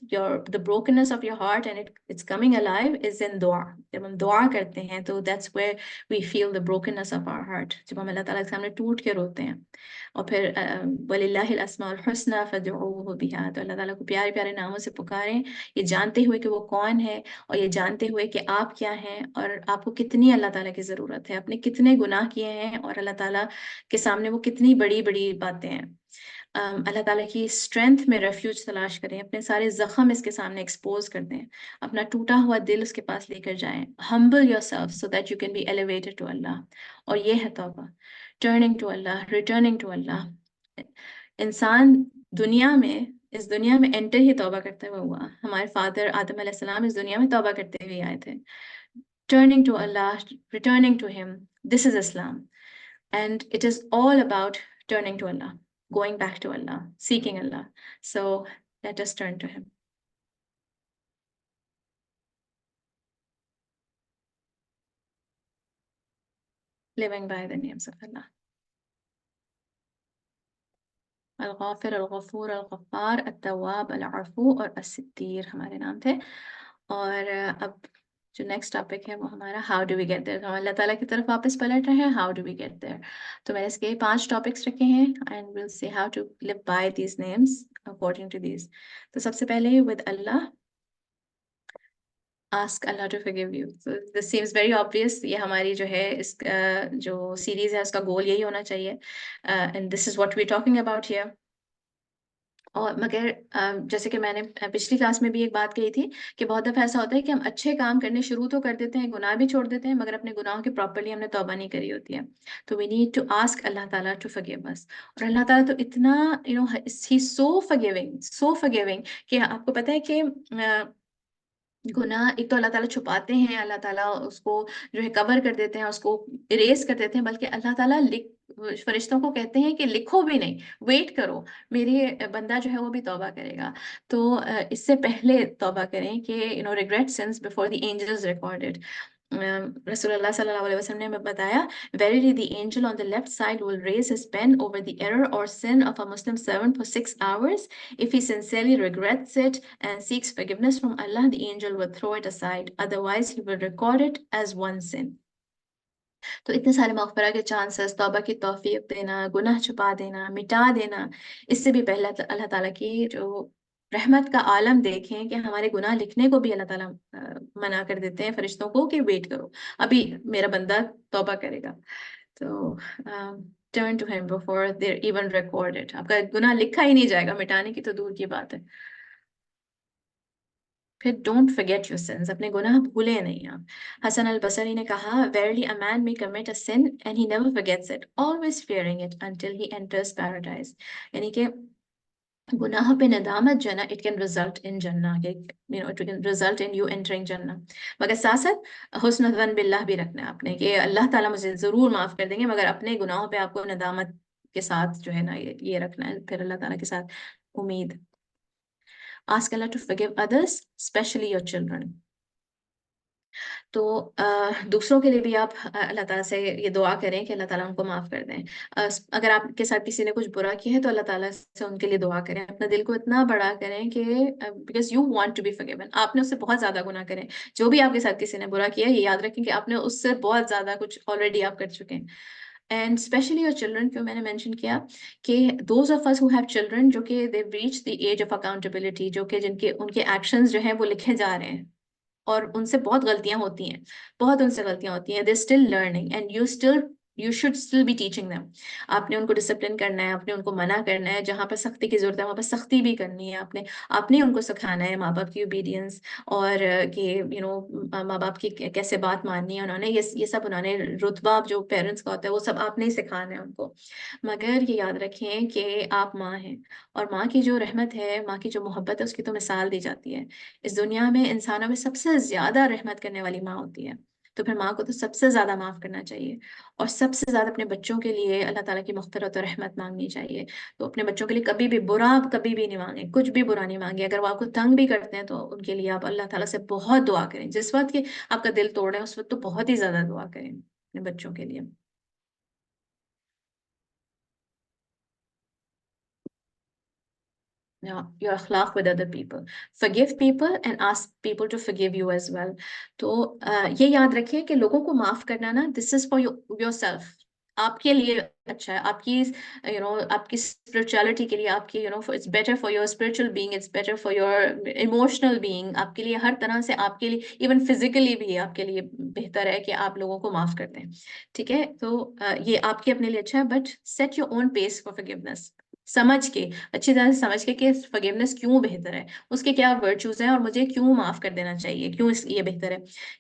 the brokenness of your heart and it's coming alive is in dua. جب ہم دعا کرتے ہیں تو that's where we feel the brokenness of our heart. جب ہم اللہ تعالیٰ کے سامنے ٹوٹ کے روتے ہیں. اور پھر وَلِلَّهِ الْأَسْمَاءُ الْحُسْنَى فَادْعُوهُ بِهَا, تو اللہ تعالیٰ کو پیارے پیارے ناموں سے پکاریں, یہ جانتے ہوئے کہ وہ کون ہے اور یہ جانتے ہوئے کہ آپ کیا ہیں اور آپ کو کتنی اللہ تعالیٰ کی ضرورت ہے, آپ نے کتنے گناہ کیے ہیں اور اللہ تعالیٰ کے سامنے وہ کتنی بڑی بڑی باتیں ہیں. اللہ تعالیٰ کی اسٹرینتھ میں ریفیوج تلاش کریں, اپنے سارے زخم اس کے سامنے ایکسپوز کر دیں, اپنا ٹوٹا ہوا دل اس کے پاس لے کر جائیں. Humble yourself so that you can be elevated to Allah. اور یہ ہے توبہ, turning to Allah, returning to Allah. انسان اس دنیا میں انٹر ہی توبہ کرتے ہوئے ہوا. ہمارے فادر آدم علیہ السلام اس دنیا میں توبہ کرتے ہوئے آئے تھے. Turning to Allah, returning to him, this is Islam. And it is all about turning to Allah, going back to Allah, seeking Allah. So let us turn to Him. Living by the names of Allah. الغافر, الغفور, الغفار, التواب, العفو اور الستیر ہمارے نام تھے. اور اب جو نیکسٹ ٹاپک ہے وہ ہمارا how do we get there. ہم اللہ تعالیٰ کی طرف واپس پلٹ رہے ہیں, how do we get there. تو میں نے اس کے 5 ٹاپکس رکھے ہیں and we'll see how to live by these names according to these. تو سب سے پہلے with Allah, ask Allah to forgive you. So this seems very obvious. یہ ہماری جو ہے اس جو سیریز ہے اس کا گول یہی ہونا چاہیے, and this is what we're talking about here. اور مگر جیسے کہ میں نے پچھلی کلاس میں بھی ایک بات کہی تھی کہ بہت دفعہ ایسا ہوتا ہے کہ ہم اچھے کام کرنے شروع تو کر دیتے ہیں, گناہ بھی چھوڑ دیتے ہیں, مگر اپنے گناہوں کی پراپرلی ہم نے توبہ نہیں کری ہوتی ہے. تو وی نیڈ ٹو آسک اللہ تعالیٰ ٹو forgive us. اور اللہ تعالیٰ تو اتنا ہی سو forgiving کہ آپ کو پتہ ہے کہ گناہ ایک تو اللہ تعالیٰ چھپاتے ہیں, اللہ تعالیٰ اس کو جو ہے کور کر دیتے ہیں, اس کو اریز کر دیتے ہیں, بلکہ اللہ تعالیٰ فرشتوں کو کہتے ہیں کہ لکھو بھی نہیں, ویٹ کرو, میری بندہ جو ہے وہ بھی توبہ کرے گا. تو اس سے پہلے توبہ کریں کہ regret since before the angels recorded. رسول اللہ صلی اللہ علیہ وسلم نے ہمیں بتایا, verily the angel on the left side will raise his pen over the error or sin of a Muslim servant for 6 hours. If he sincerely regrets it and seeks forgiveness from Allah, the angel will throw it aside. Otherwise, he will record it as one sin. تو اتنے سارے مغفرہ کے chances, توبہ کی توفیق دینا, گناہ چھپا دینا, مٹا دینا, اس سے بھی پہلے اللہ تعالیٰ کی جو رحمت کا عالم دیکھیں کہ ہمارے گناہ لکھنے کو بھی اللہ تعالیٰ منع کر دیتے ہیں فرشتوں کو کہ ویٹ کرو, ابھی میرا بندہ توبہ کرے گا. تو turn to him before they're even recorded. آپ کا گناہ لکھا ہی نہیں جائے گا, مٹانے کی تو دور کی بات ہے. پھر ڈونٹ forget your sins, اپنے گناہ بھولے نہیں آپ. حسن البصری نے کہا, verily a man may commit a sin and he never forgets it, always fearing it until he enters paradise. یعنی کہ گناہوں پہ ندامت جو ہے نا, it can result in Jannah, it can result in you entering Jannah. مگر ساتھ ساتھ حسن الظن باللہ بھی رکھنا ہے آپ نے کہ اللہ تعالیٰ مجھے ضرور معاف کر دیں گے, مگر اپنے گناہوں پہ آپ کو ندامت کے ساتھ جو ہے نا یہ رکھنا ہے, پھر اللہ تعالیٰ کے ساتھ امید. Ask Allah to forgive others, especially your children. تو دوسروں کے لیے بھی آپ اللہ تعالیٰ سے یہ دعا کریں کہ اللہ تعالیٰ ان کو معاف کر دیں. اگر آپ کے ساتھ کسی نے کچھ برا کیا ہے تو اللہ تعالیٰ سے ان کے لیے دعا کریں, اپنا دل کو اتنا بڑا کریں کہ because you want to be forgiven. آپ نے اس سے بہت زیادہ گناہ کریں, جو بھی آپ کے ساتھ کسی نے برا کیا یہ یاد رکھیں کہ آپ نے اس سے بہت زیادہ کچھ آلریڈی آپ کر چکے ہیں. اینڈ اسپیشلی یور چلڈرن, کیوں میں نے مینشن کیا کہ those of us who have children جو کہ they reach the age of accountability, جو کہ ان کے ایکشنز جو ہیں وہ لکھے جا رہے ہیں اور ان سے بہت غلطیاں ہوتی ہیں, بہت ان سے غلطیاں ہوتی ہیں. They still learning and you should still be teaching them. آپ نے ان کو ڈسپلن کرنا ہے, آپ نے ان کو منع کرنا ہے, جہاں پر سختی کی ضرورت ہے وہاں پر سختی بھی کرنی ہے. آپ نے ان کو سکھانا ہے ماں باپ کی اوبیڈینس, اور کہ ماں باپ کی کیسے بات ماننی ہے. انہوں نے یہ سب انہوں نے رتبہ جو پیرنٹس کا ہوتا ہے وہ سب آپ نے ہی سکھانا ہے ان کو. مگر یہ یاد رکھیں کہ آپ ماں ہیں, اور ماں کی جو رحمت ہے, ماں کی جو محبت ہے, اس کی تو مثال دی جاتی ہے. اس دنیا میں انسانوں میں سب سے زیادہ رحمت کرنے والی ماں ہوتی ہے. تو پھر ماں کو تو سب سے زیادہ معاف کرنا چاہیے، اور سب سے زیادہ اپنے بچوں کے لیے اللہ تعالیٰ کی مغفرت اور رحمت مانگنی چاہیے. تو اپنے بچوں کے لیے کبھی بھی برا کبھی بھی نہیں مانگیں، کچھ بھی برا نہیں مانگیں. اگر وہ آپ کو تنگ بھی کرتے ہیں تو ان کے لیے آپ اللہ تعالیٰ سے بہت دعا کریں. جس وقت کہ آپ کا دل توڑے اس وقت تو بہت ہی زیادہ دعا کریں اپنے بچوں کے لیے. Your akhlaq with other people. Forgive people and ask people to forgive you as well. تو یہ یاد رکھیے کہ لوگوں کو معاف کرنا نا this is for yourself. آپ کے لیے اچھا ہے، آپ کی آپ کی اسپرچولیٹی کے لیے، آپ کی it's better for your spiritual being, it's better for your emotional being. آپ کے لیے ہر طرح سے، آپ کے لیے ایون فزیکلی بھی آپ کے لیے بہتر ہے کہ آپ لوگوں کو معاف کر دیں. ٹھیک ہے، تو یہ آپ کے اپنے لیے اچھا ہے، but set your own pace for forgiveness. سمجھ کے، اچھی طرح سے سمجھ کے کہ forgiveness کیوں بہتر ہے، اس کے کیا ورچوز ہیں، اور مجھے کیوں معاف کر دینا چاہیے، کیوں یہ بہتر ہے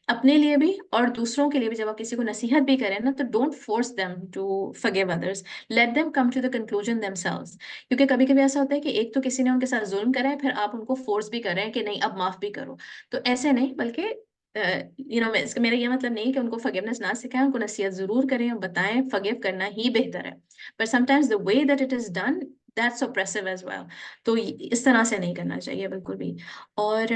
اپنے لیے بھی اور دوسروں کے لیے بھی. جب آپ کسی کو نصیحت بھی کریں نا تو don't force them to forgive others, let them come to the conclusion themselves. کیونکہ کبھی کبھی ایسا ہوتا ہے کہ ایک تو کسی نے ان کے ساتھ ظلم کرا ہے، پھر آپ ان کو فورس بھی کر رہے ہیں کہ نہیں اب معاف بھی کرو. تو ایسے نہیں، بلکہ میرا یہ مطلب نہیں کہ ان کو forgiveness نہ سکھائیں، ان کو نصیحت ضرور کریں اور بتائیں forgive کرنا ہی بہتر ہے. But sometimes the way that it is done, that's oppressive as well. تو اس طرح سے نہیں کرنا چاہیے بالکل بھی. اور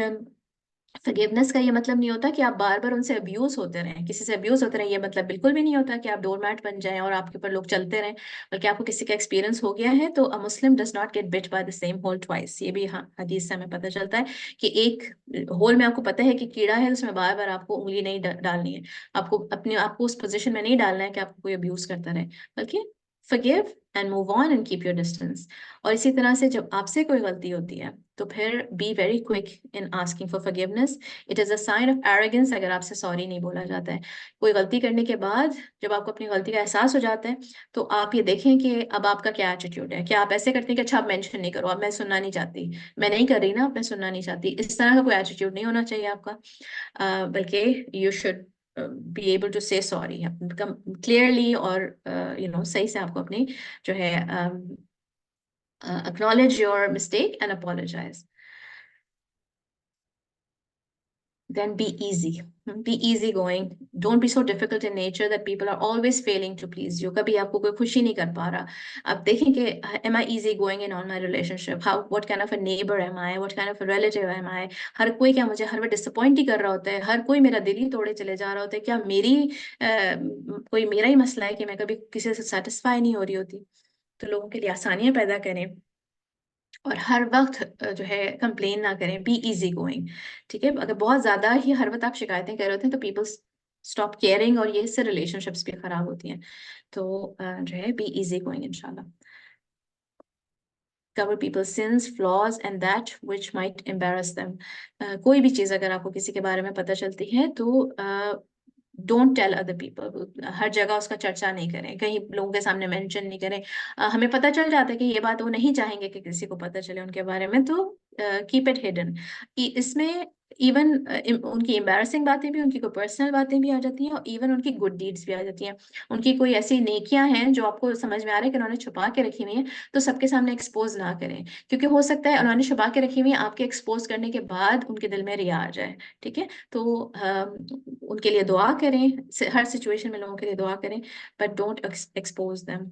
forgiveness کا یہ مطلب نہیں ہوتا کہ آپ بار بار ان سے ابیوز ہوتے رہیں، کسی سے ابیوز ہوتے رہیں. یہ مطلب بالکل بھی نہیں ہوتا کہ آپ ڈور میٹ بن جائیں اور آپ کے اوپر لوگ چلتے رہیں، بلکہ آپ کو کسی کا ایکسپیرینس ہو گیا ہے. تو a Muslim does not get bit by the same hole twice. یہ بھی حدیث سے ہمیں پتہ چلتا ہے کہ ایک ہول میں آپ کو پتہ ہے کہ کیڑا ہے، اس میں بار بار آپ کو انگلی نہیں ڈالنی ہے، آپ کو اپنے آپ کو اس پوزیشن میں نہیں ڈالنا ہے کہ آپ کو کوئی ابیوز کرتا رہے، بلکہ forgive and move on and keep your distance. اور اسی طرح سے جب آپ سے کوئی غلطی ہوتی ہے تو پھر be very quick in asking for forgiveness. It is a sign of arrogance اگر آپ سے سوری نہیں بولا جاتا ہے. کوئی غلطی کرنے کے بعد جب آپ کو اپنی غلطی کا احساس ہو جاتا ہے تو آپ یہ دیکھیں کہ اب آپ کا کیا ایٹیٹیوڈ ہے. کیا آپ ایسے کرتے ہیں کہ اچھا آپ مینشن نہیں کرو، اب میں سننا نہیں چاہتی، میں نہیں کر رہی نا، اب میں سننا نہیں چاہتی. اس طرح کا کوئی ایٹیٹیوڈ نہیں ہونا چاہیے آپ کا، بلکہ you should be able to say sorry clearly اور صحیح سے آپ کو اپنی جو ہے acknowledge your mistake and apologize. Then be easy. Be easy going. Don't be so difficult in nature that people are always failing to please you. کبھی آپ کو کوئی خوشی نہیں کر پا رہا. آپ دیکھیں کہ am I easy going in on my relationship? What kind of a neighbor am I? What kind of a relative am I? ہر کوئی کیا مجھے ہر وقت ڈسپوائنٹ ہی کر رہا ہوتا ہے، ہر کوئی میرا دل ہی توڑے چلے جا رہا ہوتا ہے. کیا کوئی میرا ہی مسئلہ ہے کہ میں کبھی کسی سے سیٹسفائی نہیں ہو رہی ہوتی؟ تو لوگوں کے لیے آسانیاں پیدا کریں اور ہر وقت جو ہے کمپلین نہ کریں. Be easy going. ٹھیک ہے، اگر بہت زیادہ ہی ہر وقت آپ شکایتیں کر رہے ہوتے ہیں تو پیپل اسٹاپ کیئرنگ، اور یہ اس سے ریلیشن شپس بھی خراب ہوتی ہیں. تو جو ہے بی ایزی گوئنگ انشاءاللہ. cover people's sins, flaws and that which might embarrass them. کوئی بھی چیز اگر آپ کو کسی کے بارے میں پتہ چلتی ہے تو ڈونٹ ٹیل ادر پیپل. ہر جگہ اس کا چرچا نہیں کریں، کہیں لوگوں کے سامنے مینشن نہیں کریں. ہمیں پتہ چل جاتا ہے کہ یہ بات وہ نہیں چاہیں گے کہ کسی کو پتہ چلے ان کے بارے میں، تو کیپ اٹ ہڈن. اس میں ایون ان کی امبیرسنگ باتیں بھی، ان کی کوئی پرسنل باتیں بھی آ جاتی ہیں، اور ایون ان کی گڈ ڈیڈس بھی آ جاتی ہیں. ان کی کوئی ایسی نیکیاں ہیں جو آپ کو سمجھ میں آ رہا ہے کہ انہوں نے چھپا کے رکھی ہوئی ہیں، تو سب کے سامنے ایکسپوز نہ کریں، کیونکہ ہو سکتا ہے انہوں نے چھپا کے رکھی ہوئی ہیں، آپ کے ایکسپوز کرنے کے بعد ان کے دل میں ریا آ جائے. ٹھیک ہے، تو ان کے لیے دعا کریں، ہر سچویشن میں لوگوں کے لیے دعا کریں، بٹ ڈونٹ ایکسپوز دیم.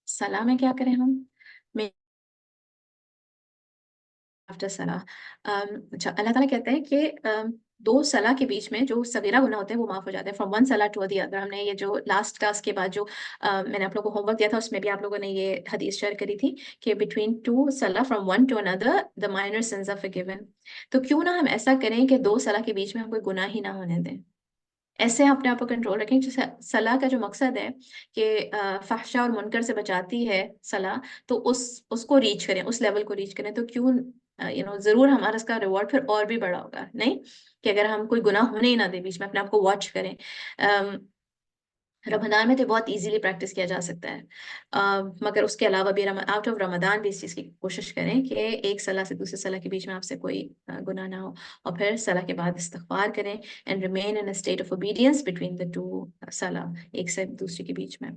صلاح میں کیا کریں ہم؟ آفٹر صلاح، اچھا اللہ تعالیٰ کہتے ہیں کہ دو صلاح کے بیچ میں جو صغیرہ گناہ ہوتے ہیں وہ معاف ہو جاتے ہیں. فرام ون صلاح ٹو دی ادر. ہم نے یہ جو لاسٹ کلاس کے بعد جو میں نے آپ لوگوں کو ہوم ورک دیا تھا اس میں بھی آپ لوگوں نے یہ حدیث شیئر کری تھی کہ بٹوین ٹو صلاح فرام ون ٹو اندر the minor sins are forgiven. تو کیوں نہ ہم ایسا کریں کہ دو صلاح کے بیچ میں ہم کوئی گناہ ہی نہ ہونے دیں. ایسے اپنے آپ کو کنٹرول رکھیں. جیسے صلاح کا جو مقصد ہے کہ فحشاء اور منکر سے بچاتی ہے صلاح، تو اس کو ریچ کریں، اس لیول کو ریچ کریں. تو کیوں ضرور ہمارا اس کا ریوارڈ پھر اور بھی بڑا ہوگا. نہیں کہ اگر ہم کوئی گناہ ہونے ہی نہ دیں بیچ میں، اپنے آپ کو واچ کریں. رمضان میں تو بہت ایزیلی پریکٹس کیا جا سکتا ہے، مگر اس کے علاوہ بھی آؤٹ آف رمضان بھی اس چیز کی کوشش کریں کہ ایک صلاح سے دوسرے صلاح کے بیچ میں آپ سے کوئی گناہ نہ ہو. اور پھر صلاح کے بعد استغفار کریں and remain in state of obedience between the two صلاح، ایک سے دوسرے کے بیچ میں.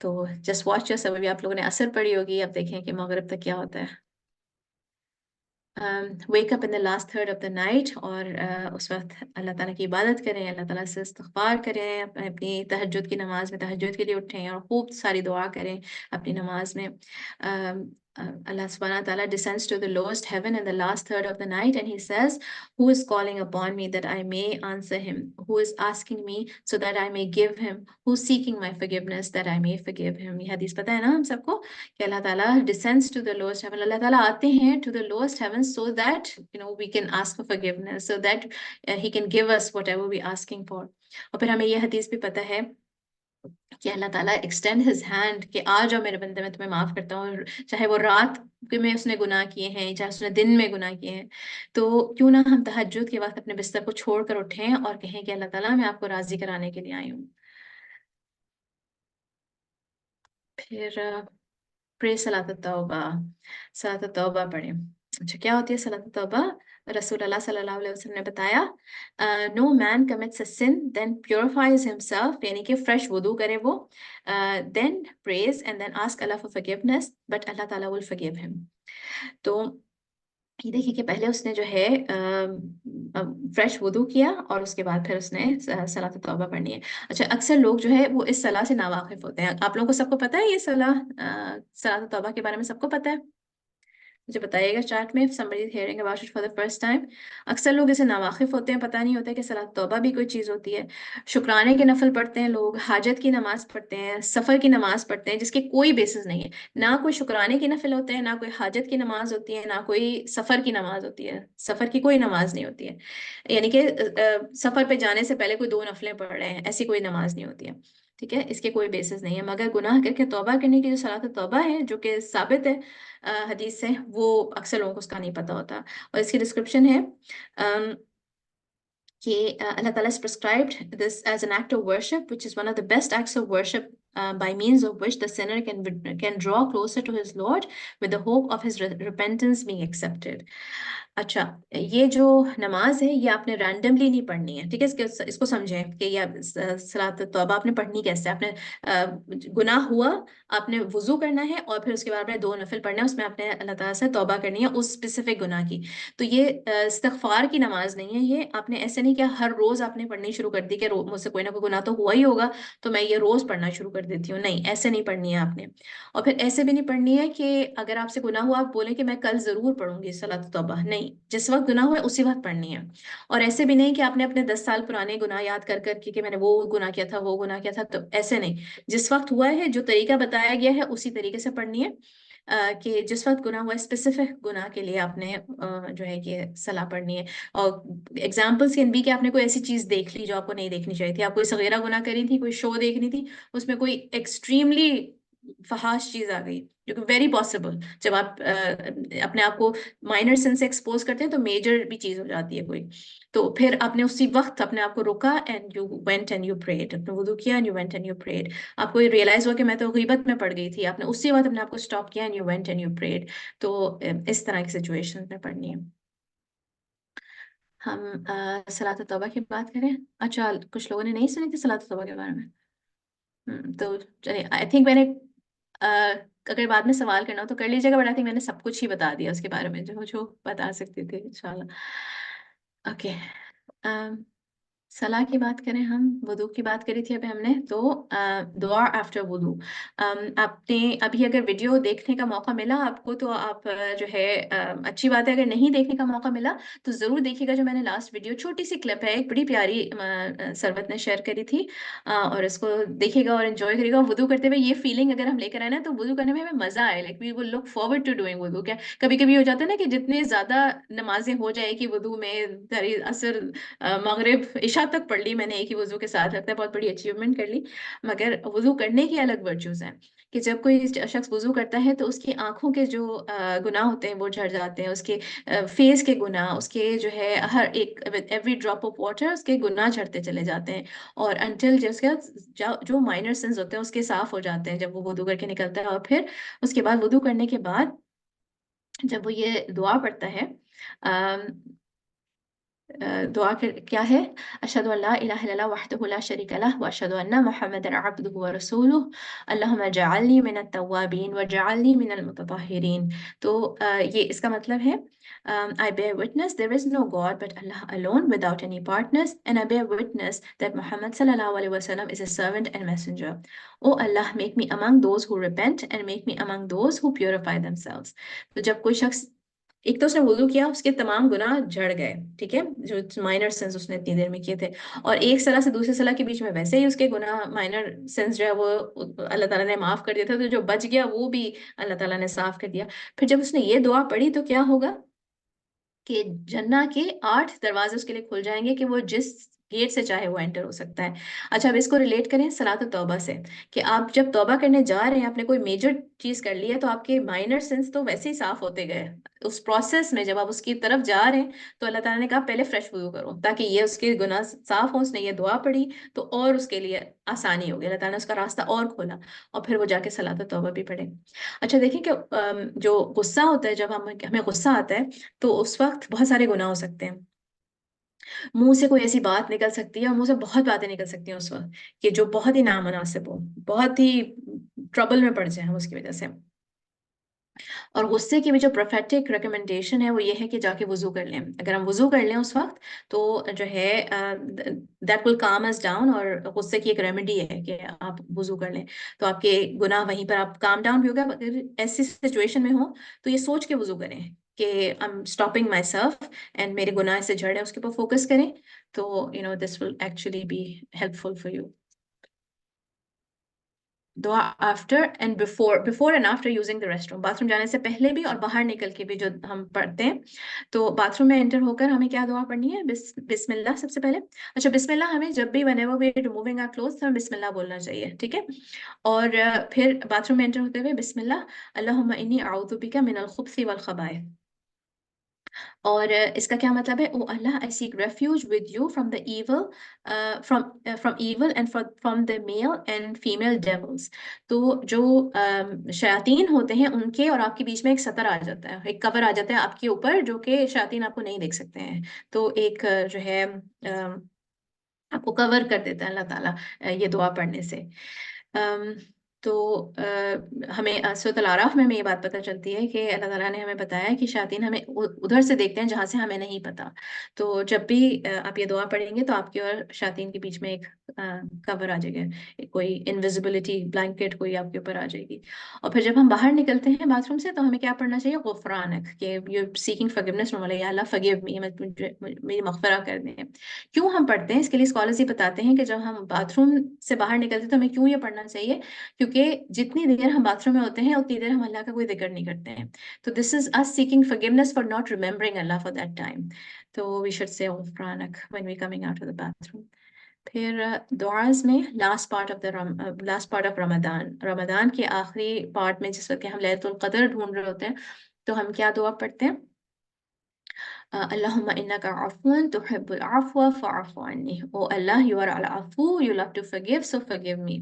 تو جسٹ واچ یور. ابھی آپ لوگوں نے اثر پڑی ہوگی، اب دیکھیں کہ مغرب تک کیا ہوتا ہے. wake up in the last third of the night, اور اس وقت اللہ تعالیٰ کی عبادت کریں, اللہ تعالیٰ سے استغفار کریں, اپنی تہجد کی نماز میں تہجد کے لیے اٹھیں اور خوب ساری دعا کریں اپنی نماز میں. Allah subhanahu wa ta'ala descends to the lowest heaven in the last third of the night, and he says, who is calling upon me that I may answer him, who is asking me so that I may give him, who's seeking my forgiveness that I may forgive him. یہ حدیث پتہ ہے نا ہم سب کو کہ اللہ تعالیٰ descends to the lowest heaven, اللہ تعالیٰ آتے ہیں to the lowest heaven so that we can ask for forgiveness, so that he can give us whatever we're asking for. اور پھر ہمیں یہ حدیث بھی پتہ ہے کہ اللہ تعالیٰ extend his hand کہ آ جاؤ میرے بندے, میں تمہیں معاف کرتا ہوں, چاہے وہ رات میں اس نے گناہ کیے ہیں, چاہے اس نے دن میں گناہ کیے ہیں. تو کیوں نہ ہم تہجد کے وقت اپنے بستر کو چھوڑ کر اٹھیں اور کہیں کہ اللہ تعالیٰ میں آپ کو راضی کرانے کے لیے آئی ہوں. پھر پھر صلاۃ التوبہ, صلاۃ التوبہ پڑھیں. اچھا, کیا ہوتی ہے صلاۃ التوبہ؟ رسول اللہ صلی اللہ علیہ وسلم نے بتایا, no man commits a sin then purifies himself, یعنی کہ فریش وضو کرے وہ, then prays and then ask Allah for forgiveness but Allah Ta'ala will forgive him. تو یہ دیکھیے کہ پہلے اس نے جو ہے فریش وضو کیا اور اس کے بعد پھر اس نے صلاۃ التوبہ پڑھنی ہے. اچھا, اکثر لوگ جو ہے وہ اس صلاح سے ناواقف ہوتے ہیں. آپ لوگوں کو سب کو پتہ ہے یہ صلاح صلاۃ التوبہ کے بارے میں سب کو پتہ ہے؟ مجھے بتائیے گا چیٹ میں, if somebody is hearing about it for the first time. اکثر لوگ اسے ناواقف ہوتے ہیں, پتہ نہیں ہوتا کہ صلاۃ توبہ بھی کوئی چیز ہوتی ہے. شکرانے کے نفل پڑھتے ہیں لوگ, حاجت کی نماز پڑھتے ہیں, سفر کی نماز پڑھتے ہیں, جس کے کوئی بیسس نہیں ہے. نہ کوئی شکرانے کی نفل ہوتے ہیں, نہ کوئی حاجت کی نماز ہوتی ہے, نہ کوئی سفر کی نماز ہوتی ہے. سفر کی کوئی نماز نہیں ہوتی ہے, یعنی کہ سفر پہ جانے سے پہلے کوئی 2 نفلیں پڑھ رہے ہیں, ایسی کوئی نماز نہیں ہوتی ہے. ٹھیک ہے, اس کے کوئی بیسس نہیں ہے. مگر گناہ کر کے توبہ کرنے کی جو صلاۃ توبہ ہے, جو کہ ثابت ہے حدیث سے, وہ اکثر لوگوں کو اس کا نہیں پتہ ہوتا. اور اس کی ڈسکرپشن ہے کہ اللہ تعالیٰ has prescribed this as an act of worship, which is one of the best acts of worship by means of which the sinner can draw closer to his Lord with the hope of his repentance being accepted. اچھا, یہ جو نماز ہے یہ آپ نے randomly نہیں پڑھنی ہے. ٹھیک ہے, اس کو سمجھیں کہ یہ صلاۃ توبہ آپ نے پڑھنی کیسے. آپ نے گناہ ہوا, آپ نے وضو کرنا ہے اور پھر اس کے بعد آپ نے 2 نفل پڑھنا ہے, اس میں آپ نے اللہ تعالیٰ سے توبہ کرنی ہے اس اسپیسیفک گناہ کی. تو یہ استغفار کی نماز نہیں ہے. یہ آپ نے ایسے نہیں کیا ہر روز آپ نے پڑھنی شروع کر دی کہ مجھ سے کوئی نہ کوئی گناہ تو ہوا ہی ہوگا تو میں یہ روز پڑھنا شروع کر دیتی ہوں. نہیں, ایسے نہیں پڑھنی ہے آپ نے. اور پھر ایسے بھی نہیں پڑھنی ہے کہ اگر آپ سے گناہ ہوا آپ بولیں کہ میں کل ضرور پڑھوں گی صلاۃ توبہ. نہیں, جس وقت گناہ ہوا اسی وقت پڑھنی ہے. اور ایسے بھی نہیں کہ آپ نے اپنے 10 سال پرانے گناہ یاد کر کر کہ میں نے وہ گناہ کیا تھا وہ گناہ کیا تھا, تو ایسے نہیں. جس وقت ہوا ہے جو طریقہ بتایا گیا ہے اسی طریقے سے پڑھنی ہے, کہ جس وقت گناہ ہوا اسپیسیفک گناہ کے لیے آپ نے جو ہے کہ صلاح پڑھنی ہے. اور ایگزامپلس کین بی کہ آپ نے کوئی ایسی چیز دیکھ لی جو آپ کو نہیں دیکھنی چاہیے تھی. آپ کوئی صغیرہ گناہ کری تھی, کوئی شو دیکھنی تھی, اس میں کوئی ایکسٹریملی فحاش چیز آ گئی, جو کہ ویری پاسبل جب آپ اپنے آپ کو مائنر سن سے ایکسپوز کرتے ہیں تو میجر بھی چیز ہو جاتی ہے کوئی. تو پھر آپ نے اسی وقت اپنے آپ کو روکا and you went and you parade, اپنے وضو کیا and you went and you parade. آپ کو یہ ریئلائز ہوا کہ میں تو غیبت میں پڑ گئی تھی, آپ نے اسی وقت اپنے آپ کو اسٹاپ کیا and you went and you parade. تو اس طرح کی سچویشن میں پڑھنی ہے. ہم صلاۃ توبہ کی بات کریں. اچھا, کچھ لوگوں نے نہیں سنی تھی صلاۃ توبہ کے بارے میں. تو چلیے, آئی تھنک میں نے اگر بعد میں سوال کرنا ہو تو کر لیجیے گا, بٹ آئی تھنک میں نے سب کچھ ہی بتا دیا اس کے بارے میں جو بتا سکتی تھی انشاءاللہ. اوکے, صلاح کی بات کریں, ہم وضو کی بات کری تھی ابھی ہم نے. تو دعا آفٹر وضو, آپ نے ابھی اگر ویڈیو دیکھنے کا موقع ملا آپ کو تو آپ جو ہے اچھی بات ہے. اگر نہیں دیکھنے کا موقع ملا تو ضرور دیکھیے گا. جو میں نے لاسٹ ویڈیو چھوٹی سی کلپ ہے, ایک بڑی پیاری سربت نے شیئر کری تھی, اور اس کو دیکھیے گا اور انجوائے کریے گا. وضو کرتے ہوئے یہ فیلنگ اگر ہم لے کر آئے نا تو وضو کرنے میں ہمیں مزہ آئے. Like we will look forward to doing وضو. کیا کبھی کبھی ہو جاتا ہے نا کہ جتنے زیادہ نمازیں ہو جائے کہ وضو میں عصر مغرب عشاء تک پڑھ لی میں نے ایک ہی وضو کے ساتھ, لگتا ہے بہت بڑی اچیومنٹ کر لی. مگر وضو کرنے کی الگ ورچوز ہیں کہ جب کوئی شخص وضو کرتا ہے تو اس کی آنکھوں کے جو گناہ ہوتے ہیں وہ جھڑ جاتے ہیں, اس کے فیس کے گناہ, اس کے جو ہے ہر ایک ایوری ڈراپ آف واٹر اس کے گناہ جھڑتے چلے جاتے ہیں. اور انٹل جو مائنر سنز ہوتے ہیں اس کے صاف ہو جاتے ہیں جب وہ وضو کر کے نکلتا ہے. اور پھر اس کے بعد وضو کرنے کے بعد جب وہ یہ دعا پڑھتا ہے, دعا کیا ہے؟ اشہدو ان لا الہ الا اللہ وحدہ لا شریک لہ واشہدو ان محمدا عبدہ ورسولہ اللہم اجعلنی من التوابین وجعلنی من المتطہرین. تو یہ اس کا مطلب ہے I bear witness there is no God but Allah alone without any partners, and I bear witness that Muhammad sallallahu alaihi wasallam is a servant and messenger. Oh Allah, make me among those who repent and make me among those who purify themselves. تو جب کوئی شخص ایک تو اس نے وضو کیا، اس کے تمام گناہ جھڑ گئے، ٹھیک ہے، جو مائنر سنس اس نے اتنی دیر میں کیے تھے، اور ایک صلاح سے دوسرے صلاح کے بیچ میں ویسے ہی اس کے گناہ مائنر سنس جو ہے وہ اللہ تعالیٰ نے معاف کر دیا تھا، تو جو بچ گیا وہ بھی اللہ تعالیٰ نے صاف کر دیا. پھر جب اس نے یہ دعا پڑھی تو کیا ہوگا کہ جنہ کے 8 دروازے اس کے لیے کھل جائیں گے کہ وہ جس گیٹ سے چاہے وہ انٹر ہو سکتا ہے. اچھا اب اس کو ریلیٹ کریں صلاۃ التوبہ سے، کہ آپ جب توبہ کرنے جا رہے ہیں، آپ نے کوئی میجر چیز کر لی ہے تو آپ کے مائنر سنس تو ویسے ہی صاف ہوتے گئے. اس پروسیس میں جب آپ اس کی طرف جا رہے ہیں تو اللہ تعالیٰ نے کہا پہلے فریش وضو کرو تاکہ یہ اس کے گناہ صاف ہوں. اس نے یہ دعا پڑھی تو اور اس کے لیے آسانی ہوگی، اللہ تعالیٰ نے اس کا راستہ اور کھولا، اور پھر وہ جا کے صلاۃ التوبہ بھی پڑھے. اچھا دیکھیں کہ جو غصہ ہوتا ہے، جب ہمیں غصہ آتا ہے تو اس وقت بہت سارے گناہ ہو سکتے ہیں. منہ سے کوئی ایسی بات نکل سکتی ہے، اور منہ سے بہت باتیں نکل سکتی ہیں اس وقت کہ جو بہت ہی نامناسب ہو، بہت ہی ٹربل میں پڑ جائیں ہم اس کی وجہ سے. اور غصے کی بھی جو پروفیٹک ریکمنڈیشن ہے وہ یہ ہے کہ جا کے وضو کر لیں. اگر ہم وضو کر لیں اس وقت تو جو ہے that will com us down, اور غصے کی ایک ریمیڈی ہے کہ آپ وضو کر لیں تو آپ کے گناہ وہیں پر آپ کام ڈاؤن بھی ہوگا. اگر ایسی سچویشن میں ہو تو یہ سوچ کے وضو کریں کہ I'm stopping myself and میرے گناہ سے جھڑ ہے، اس کے اوپر فوکس کریں تو this will actually be helpful for you. دعا after and before and after using the restroom, bathroom جانے سے پہلے بھی اور باہر نکل کے بھی جو ہم پڑھتے ہیں. تو باتھ روم میں انٹر ہو کر ہمیں کیا دعا پڑھنی ہے؟ بسم اللہ سب سے پہلے. اچھا بسم اللہ ہمیں جب بھی whenever we are removing our clothes ہمیں بسم اللہ بولنا چاہیے، ٹھیک ہے. اور پھر باتھ روم میں انٹر ہوتے ہوئے بسم اللہ اللہم انی اعوذ بک من الخبث والخبائث. اور اس کا کیا مطلب ہے؟ او اللہ I seek refuge with you from the evil from evil and from the male and female devils. تو جو شیاطین ہوتے ہیں ان کے اور آپ کے بیچ میں ایک سطر آ جاتا ہے، ایک کور آ جاتا ہے آپ کے اوپر، جو کہ شیاطین آپ کو نہیں دیکھ سکتے ہیں. تو ایک جو ہے آپ کو کور کر دیتا ہے اللہ تعالیٰ یہ دعا پڑھنے سے. تو ہمیں سورۃ الاعراف میں یہ بات پتہ چلتی ہے کہ اللہ تعالیٰ نے ہمیں بتایا کہ شیاطین ہمیں ادھر سے دیکھتے ہیں جہاں سے ہمیں نہیں پتا. تو جب بھی آپ یہ دعا پڑھیں گے تو آپ کی اور شیاطین کے بیچ میں ایک کور آ جائے گا، کوئی انویزیبلٹی بلینکٹ کوئی آپ کے اوپر آ جائے گی. اور پھر جب ہم باہر نکلتے ہیں باتھ روم سے تو ہمیں کیا پڑھنا چاہیے؟ غفرانک، کہ یو سیکنگ فارگیونیس فرام اللہ، یا اللہ فارگیو می، میری مغفرت کر دیں. کیوں ہم پڑھتے ہیں؟ اس کے لیے اسکالرز یہ بتاتے ہیں کہ جب ہم باتھ روم سے باہر نکلتے ہیں تو ہمیں کیوں یہ پڑھنا چاہیے، کیونکہ جتنی دیر ہم باتھ روم میں ہوتے ہیں اتنی دیر ہم اللہ کا کوئی ذکر نہیں کرتے ہیں. تو this is us seeking forgiveness for not remembering Allah for that time. تو we should say غفرانک when we coming out of the bathroom. پھر دعاز میں لاسٹ پارٹ آف رمضان کے آخری پارٹ میں جس وقت ہم لیلۃ القدر ڈھونڈ رہے ہوتے ہیں تو ہم کیا دعا پڑھتے ہیں؟ اللہم انک عفو تحب العفو فاعف عنی. او اللہ you are العفو, you love to forgive, so forgive me.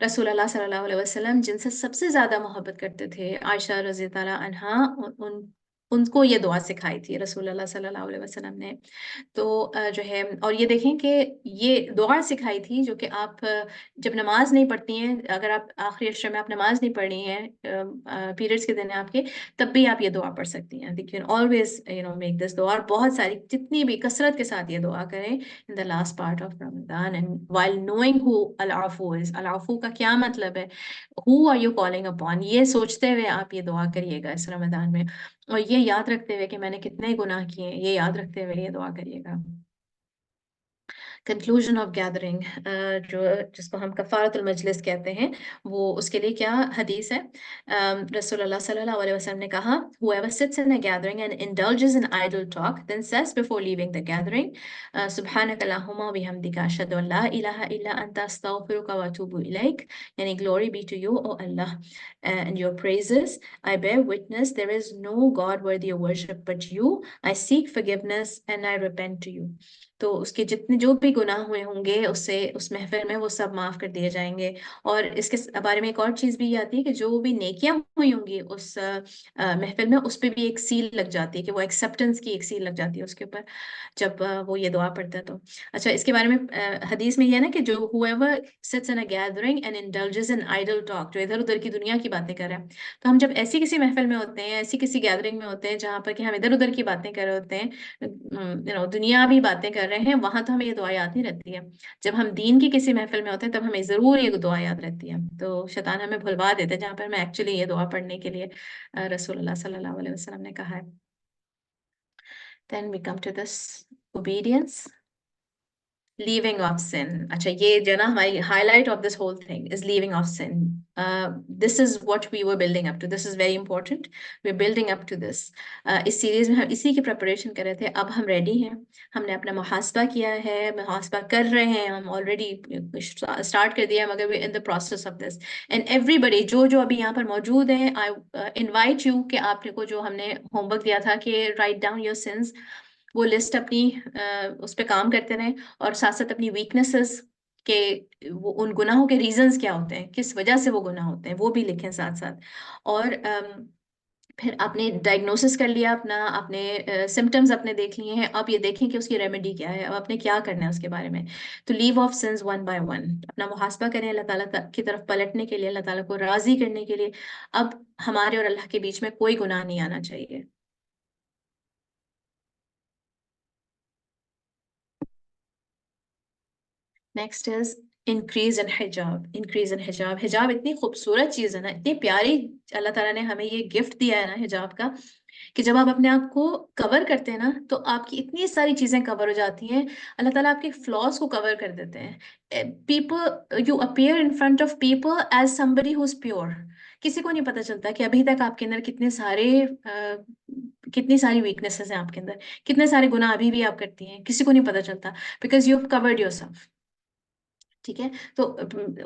رسول اللہ صلی اللہ علیہ وسلم جن سے سب سے زیادہ محبت کرتے تھے عائشہ رضی اللہ عنہا، ان کو یہ دعا سکھائی تھی رسول اللہ صلی اللہ علیہ وسلم نے. تو جو ہے اور یہ دیکھیں کہ یہ دعا سکھائی تھی جو کہ آپ جب نماز نہیں پڑھتی ہیں، اگر آپ آخری عشرے میں آپ نماز نہیں پڑھنی ہے، پیریڈس کے دن آپ کے، تب بھی آپ یہ دعا پڑھ سکتی ہیں. دیکھیں always make this دعا، اور بہت ساری جتنی بھی کثرت کے ساتھ یہ دعا کریں in the last part of Ramadan and while knowing who al-afu is. al-afu کا کیا مطلب ہے؟ who are you calling upon؟ یہ سوچتے ہوئے آپ یہ دعا کریے گا اس رمضان میں، اور یہ یاد رکھتے ہوئے کہ میں نے کتنے گناہ کیے ہیں، یہ یاد رکھتے ہوئے یہ دعا کریے گا. کنکلوژن آف گیدرنگ، جس کو ہم کفارت المجلس کہتے ہیں، وہ اس کے لیے کیا حدیث ہے؟ رسول اللہ صلی اللہ علیہ وسلم نے کہا whoever sits in a gathering and indulges in idle talk then says before leaving the gathering سبحانک اللہم و بحمدک اشہد ان لا الہ الا انت استغفرک و اتوب الیک، یعنی glory be to you O Allah and your praises, I bear witness there is no God worthy of worship but you, I seek forgiveness and I repent to you. تو اس کے جتنے جو بھی گناہ ہوئے ہوں گے اس محفل میں وہ سب معاف کر دیے جائیں گے. اور اس کے بارے میں ایک اور چیز بھی یہ آتی ہے کہ جو بھی نیکیاں ہوئی ہوں گی اس محفل میں, اس پہ بھی ایک سیل لگ جاتی ہے, کہ وہ ایکسیپٹنس کی ایک سیل لگ جاتی ہے اس کے اوپر جب وہ یہ دعا پڑھتا ہے. تو اچھا, اس کے بارے میں حدیث میں یہ ہے نا کہ جو whoever sits in a gathering and indulges in idle talk, جو ادھر ادھر کی دنیا کی باتیں کر رہے ہیں, تو ہم جب ایسی کسی محفل میں ہوتے ہیں, ایسی کسی گیدرنگ میں ہوتے ہیں جہاں پر کہ ہم ادھر ادھر کی باتیں کر رہے ہوتے ہیں, دنیاوی باتیں کر رہے ہیں, وہاں تو ہمیں یہ دعا یاد نہیں رہتی ہے. جب ہم دین کی کسی محفل میں ہوتے ہیں تب ہمیں ضرور یہ دعا یاد رہتی ہے. تو شیطان ہمیں بھلوا دیتے ہیں جہاں پر ہمیں ایکچولی یہ دعا پڑھنے کے لیے رسول اللہ صلی اللہ علیہ وسلم نے کہا ہے. Then we come to this obedience. Leaving of sin. اچھا, یہ جو نا ہماری highlight of this whole thing is leaving of sin. This is what we were building up to. This is very important. We're building up to this. اس series میں ہم اسی کی پریپریشن کر رہے تھے. اب ہم ریڈی ہیں, ہم نے اپنا محاسبہ کیا ہے, محاسبہ کر رہے ہیں, ہم آلریڈی اسٹارٹ کر دیا, مگر we're in the process of this. And everybody جو ابھی یہاں پر موجود ہیں, I invite you کہ آپ کو جو ہم نے ہوم ورک دیا تھا کہ write down your sins, وہ لسٹ اپنی اس پہ کام کرتے رہیں, اور ساتھ ساتھ اپنی ویکنیسز کے وہ ان گناہوں کے ریزنز کیا ہوتے ہیں, کس وجہ سے وہ گناہ ہوتے ہیں, وہ بھی لکھیں ساتھ ساتھ. اور پھر آپ نے ڈائگنوسس کر لیا اپنا, اپنے سمٹمز اپنے دیکھ لیے ہیں, اب یہ دیکھیں کہ اس کی ریمیڈی کیا ہے, اب آپ نے کیا کرنا ہے اس کے بارے میں. تو leave off sins one by one, اپنا محاسبہ کریں اللہ تعالیٰ کی طرف پلٹنے کے لیے, اللہ تعالیٰ کو راضی کرنے کے لیے. اب ہمارے اور اللہ کے بیچ میں کوئی گناہ نہیں آنا چاہیے. نیکسٹ از انکریز ان حجاب. انکریز ان حجاب. حجاب اتنی خوبصورت چیز ہے نا, اتنی پیاری اللہ تعالیٰ نے ہمیں یہ گفٹ دیا ہے نا حجاب کا, کہ جب آپ اپنے آپ کو کور کرتے ہیں نا تو آپ کی اتنی ساری چیزیں کور ہو جاتی ہیں. اللہ تعالیٰ آپ کے فلاز کو کور کر دیتے ہیں. You appear in front of people as somebody who's pure. کسی کو نہیں پتہ چلتا کہ ابھی تک آپ کے اندر کتنی ساری ویکنیسز ہیں, آپ کے اندر کتنے سارے گناہ ابھی بھی آپ کرتی ہیں, کسی کو نہیں پتہ چلتا, because you have covered your self. ٹھیک ہے, تو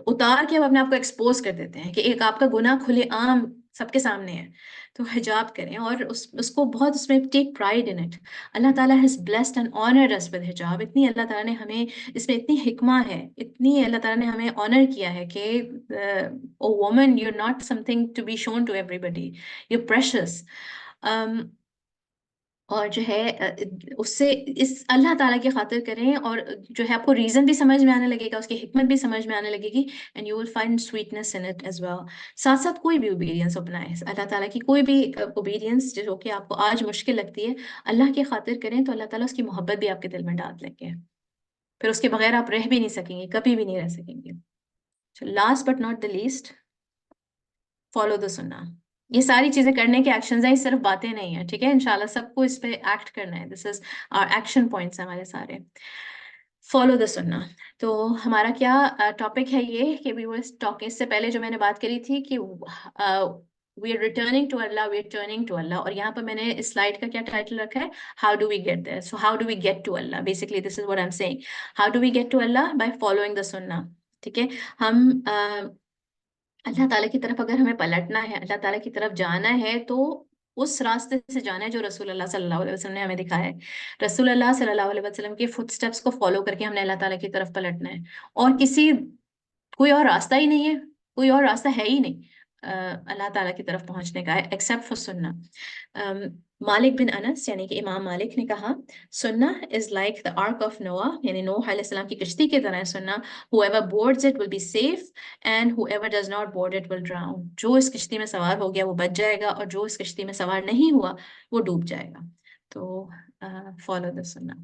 اتار کے ہم اپنے آپ کو ایکسپوز کر دیتے ہیں کہ ایک آپ کا گناہ کھلے عام سب کے سامنے ہے. تو حجاب کریں, اور اس کو بہت اس میں take pride in it. Allah تعالیٰ has blessed and honoured us with حجاب. اتنی اللہ تعالیٰ نے ہمیں اس میں اتنی حکمہ ہے, اتنی اللہ تعالیٰ نے ہمیں آنر کیا ہے کہ O woman you are not something to be shown to everybody, you are precious. اور جو ہے اس سے اس اللہ تعالیٰ کی خاطر کریں, اور جو ہے آپ کو ریزن بھی سمجھ میں آنے لگے گا, اس کی حکمت بھی سمجھ میں آنے لگے گی, and you will find sweetness in it as well. ساتھ ساتھ کوئی بھی اوبیڈینس اپنائیں, اللہ تعالیٰ کی کوئی بھی اوبیڈینس جو کہ آپ کو آج مشکل لگتی ہے, اللہ کی خاطر کریں تو اللہ تعالیٰ اس کی محبت بھی آپ کے دل میں ڈال لیں گے. پھر اس کے بغیر آپ رہ بھی نہیں سکیں گے, کبھی بھی نہیں رہ سکیں گے. Last but not the least, follow the سنہ. یہ ساری چیزیں کرنے کے ایکشنز ہیں, صرف باتیں نہیں ہیں. ٹھیک ہے, انشاءاللہ سب کو اس پہ ایکٹ کرنا ہے. This is our action points ہمارے سارے. فالو دا سنہ. تو ہمارا کیا ٹاپک ہے یہ کہ وی ور ٹاکنگ, اس سے پہلے جو میں نے بات کری تھی کہ we are returning to Allah, we are turning to Allah. اور یہاں پر میں نے اس سلائڈ کا کیا ٹائٹل رکھا ہے, how do we get there. So how do we get to Allah, basically this is what I am seeing. How do we get to Allah, by following the سنہ. ٹھیک ہے, ہم اللہ تعالیٰ کی طرف اگر ہمیں پلٹنا ہے, اللہ تعالیٰ کی طرف جانا ہے, تو اس راستے سے جانا ہے جو رسول اللہ صلی اللہ علیہ وسلم نے ہمیں دکھایا ہے. رسول اللہ صلی اللہ علیہ وسلم کے فٹ سٹیپس کو فالو کر کے ہم نے اللہ تعالیٰ کی طرف پلٹنا ہے. اور کوئی اور راستہ ہی نہیں ہے, کوئی اور راستہ ہے ہی نہیں اللہ تعالیٰ کی طرف پہنچنے کا, ایکسیپٹ فار سننا. مالک بن انس یعنی کہ امام مالک نے کہا, سننا is like the ark of Nuh, یعنی نوح علیہ السلام کی کشتی کی طرح ہے سننا. whoever boards it will be safe and whoever does not board it will drown. جو اس کشتی میں سوار ہو گیا وہ بچ جائے گا, اور جو اس کشتی میں سوار نہیں ہوا وہ ڈوب جائے گا. تو فالو دا سننا.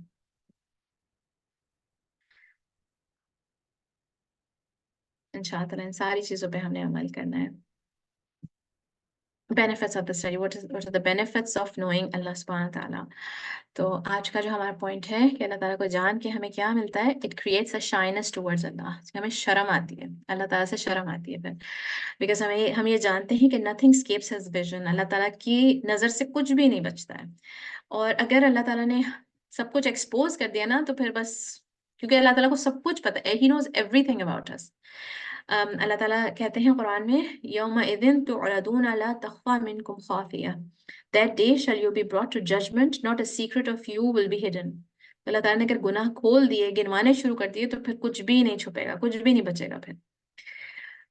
انشاءاللہ ان ساری چیزوں پہ ہم نے عمل کرنا ہے. benefits of the study. What are the benefits of knowing Allah subhanahu wa ta'ala. تو آج کا جو ہمارا پوائنٹ ہے کہ اللہ تعالیٰ کو جان کے ہمیں کیا ملتا ہے, it creates a shyness towards Allah. ہمیں شرم آتی ہے, اللہ تعالیٰ سے شرم آتی ہے پھر, بیکاز ہم یہ جانتے ہیں کہ nothing escapes his vision. اللہ تعالیٰ کی نظر سے کچھ بھی نہیں بچتا ہے. اور اگر اللہ تعالیٰ نے سب کچھ ایکسپوز کر دیا نا تو پھر بس, کیونکہ اللہ تعالیٰ کو سب کچھ پتہ ہے, he knows everything about us. اللہ تعالیٰ کہتے ہیں قرآن میں, یومئذ تعرضون لا تخفى منکم خافیہ. That day shall you be brought to judgment, not a secret of you will be hidden. تو اللہ تعالیٰ نے اگر گناہ کھول دیے، گنوانے شروع کر دیے، تو پھر کچھ بھی نہیں چھپے گا، کچھ بھی نہیں بچے گا پھر.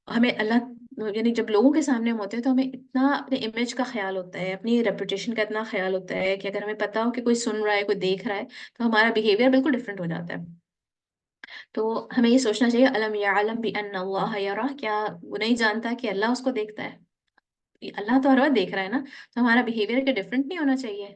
ہمیں اللہ یعنی جب لوگوں کے سامنے ہم ہوتے ہیں تو ہمیں اتنا اپنے امیج کا خیال ہوتا ہے، اپنی ریپوٹیشن کا اتنا خیال ہوتا ہے کہ اگر ہمیں پتا ہو کہ کوئی سن رہا ہے، کوئی دیکھ رہا ہے، تو ہمارا بیہیویئر بالکل ڈفرینٹ ہو جاتا ہے. تو ہمیں یہ سوچنا چاہیے الم یعلم بان اللہ یرا، کیا وہ نہیں جانتا کہ اللہ اس کو دیکھتا ہے؟ اللہ تو ہر وقت دیکھ رہا ہے نا، تو ہمارا بیہیویئر کا ڈفرینٹ نہیں ہونا چاہیے.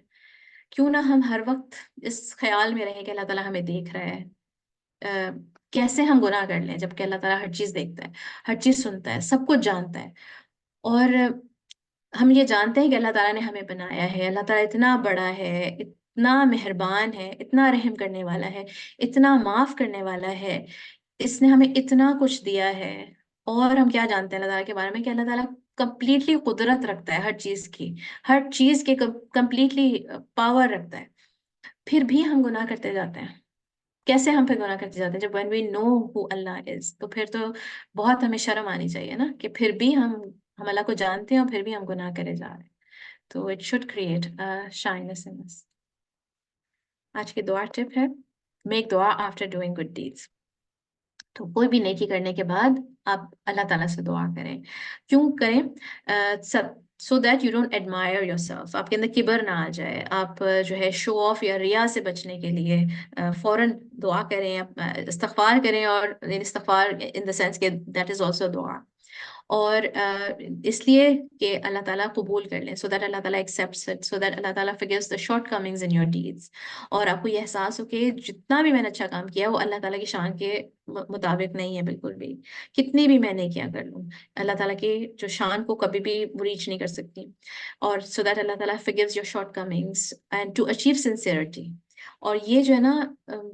کیوں نہ ہم ہر وقت اس خیال میں رہیں کہ اللہ تعالیٰ ہمیں دیکھ رہا ہے. کیسے ہم گناہ کر لیں جبکہ اللہ تعالیٰ ہر چیز دیکھتا ہے، ہر چیز سنتا ہے، سب کچھ جانتا ہے. اور ہم یہ جانتے ہیں کہ اللہ تعالیٰ نے ہمیں بنایا ہے، اللہ تعالیٰ اتنا بڑا ہے، اتنا مہربان ہے، اتنا رحم کرنے والا ہے، اتنا معاف کرنے والا ہے، اس نے ہمیں اتنا کچھ دیا ہے. اور ہم کیا جانتے ہیں اللہ تعالیٰ کے بارے میں کہ اللہ تعالیٰ کمپلیٹلی قدرت رکھتا ہے ہر چیز کی، ہر چیز کے کمپلیٹلی پاور رکھتا ہے. پھر بھی ہم گناہ کرتے جاتے ہیں. کیسے ہم پھر گناہ کرتے جاتے ہیں؟ جب when we know who Allah is، تو پھر تو بہت ہمیں شرم آنی چاہیے نا کہ پھر بھی ہم اللہ کو جانتے ہیں اور پھر بھی ہم گناہ کرے جا رہے ہیں. تو it should create a shyness in us. آج کی دعا ٹپ ہے make دعا after doing good deeds. تو کوئی بھی نیکی کرنے کے بعد آپ اللہ تعالیٰ سے دعا کریں. کیوں کریں؟ سو that you don't admirer your self, آپ کے اندر کبر نہ آ جائے. آپ جو ہے شو آف یا ریا سے بچنے کے لیے فوراً دعا کریں، استغفار کریں. اور استغفار ان دا سینس کہ دیٹ از آلسو دعا. اور اس لیے کہ اللہ تعالیٰ قبول کر لیں، سو دیٹ اللہ تعالیٰ ایکسیپٹس اٹ، سو دیٹ اللہ تعالیٰ forgives the shortcomings in your deeds. اور آپ کو یہ احساس ہو کہ جتنا بھی میں نے اچھا کام کیا وہ اللہ تعالیٰ کی شان کے مطابق نہیں ہے بالکل بھی، کتنی بھی میں نے کیا کر لوں اللہ تعالیٰ کی جو شان کو کبھی بھی ریچ نہیں کر سکتی. اور سو دیٹ اللہ تعالیٰ forgives your shortcomings and to achieve sincerity. اور یہ جو ہے نا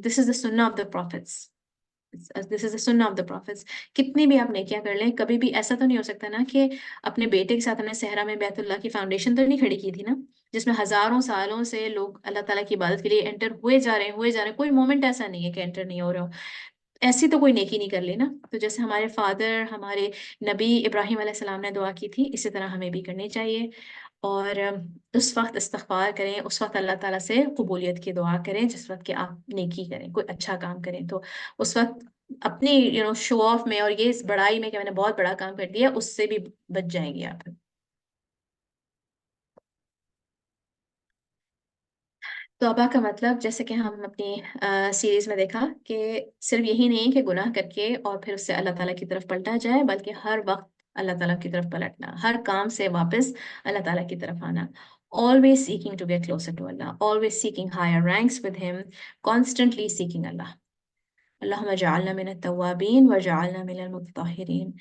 this is the sunnah of the prophets. This is the sunnah of the prophets. کتنی بھی آپ نیکیاں کر لیں، کبھی بھی ایسا تو نہیں ہو سکتا نا کہ اپنے بیٹے کے ساتھ ہم نے صحرا میں بیت اللہ کی فاؤنڈیشن تو نہیں کھڑی کی تھی نا، جس میں ہزاروں سالوں سے لوگ اللہ تعالیٰ کی عبادت کے لیے انٹر ہوئے جا رہے ہیں. کوئی مومنٹ ایسا نہیں ہے کہ انٹر نہیں ہو رہے ہو. ایسی تو کوئی نیکی نہیں کر لی نا. تو جیسے ہمارے فادر، ہمارے نبی ابراہیم علیہ السلام نے دعا کی تھی، اسی طرح ہمیں بھی کرنی چاہیے. اور اس وقت استغفار کریں، اس وقت اللہ تعالیٰ سے قبولیت کی دعا کریں جس وقت کہ آپ نیکی کریں، کوئی اچھا کام کریں. تو اس وقت اپنی شو آف میں اور یہ اس بڑائی میں کہ میں نے بہت بڑا کام کر دیا، اس سے بھی بچ جائیں گے آپ. توبہ کا مطلب جیسے کہ ہم اپنی سیریز میں دیکھا کہ صرف یہی نہیں کہ گناہ کر کے اور پھر اس سے اللہ تعالیٰ کی طرف پلٹا جائے، بلکہ ہر وقت اللہ تعالیٰ کی طرف پلٹنا، ہر کام سے واپس اللہ تعالیٰ کی طرف آنا. Always seeking to get closer to Allah, always seeking higher ranks with Him, constantly seeking Allah. اللہم اجعلنا من التوابین وجعلنا من المتطہرین.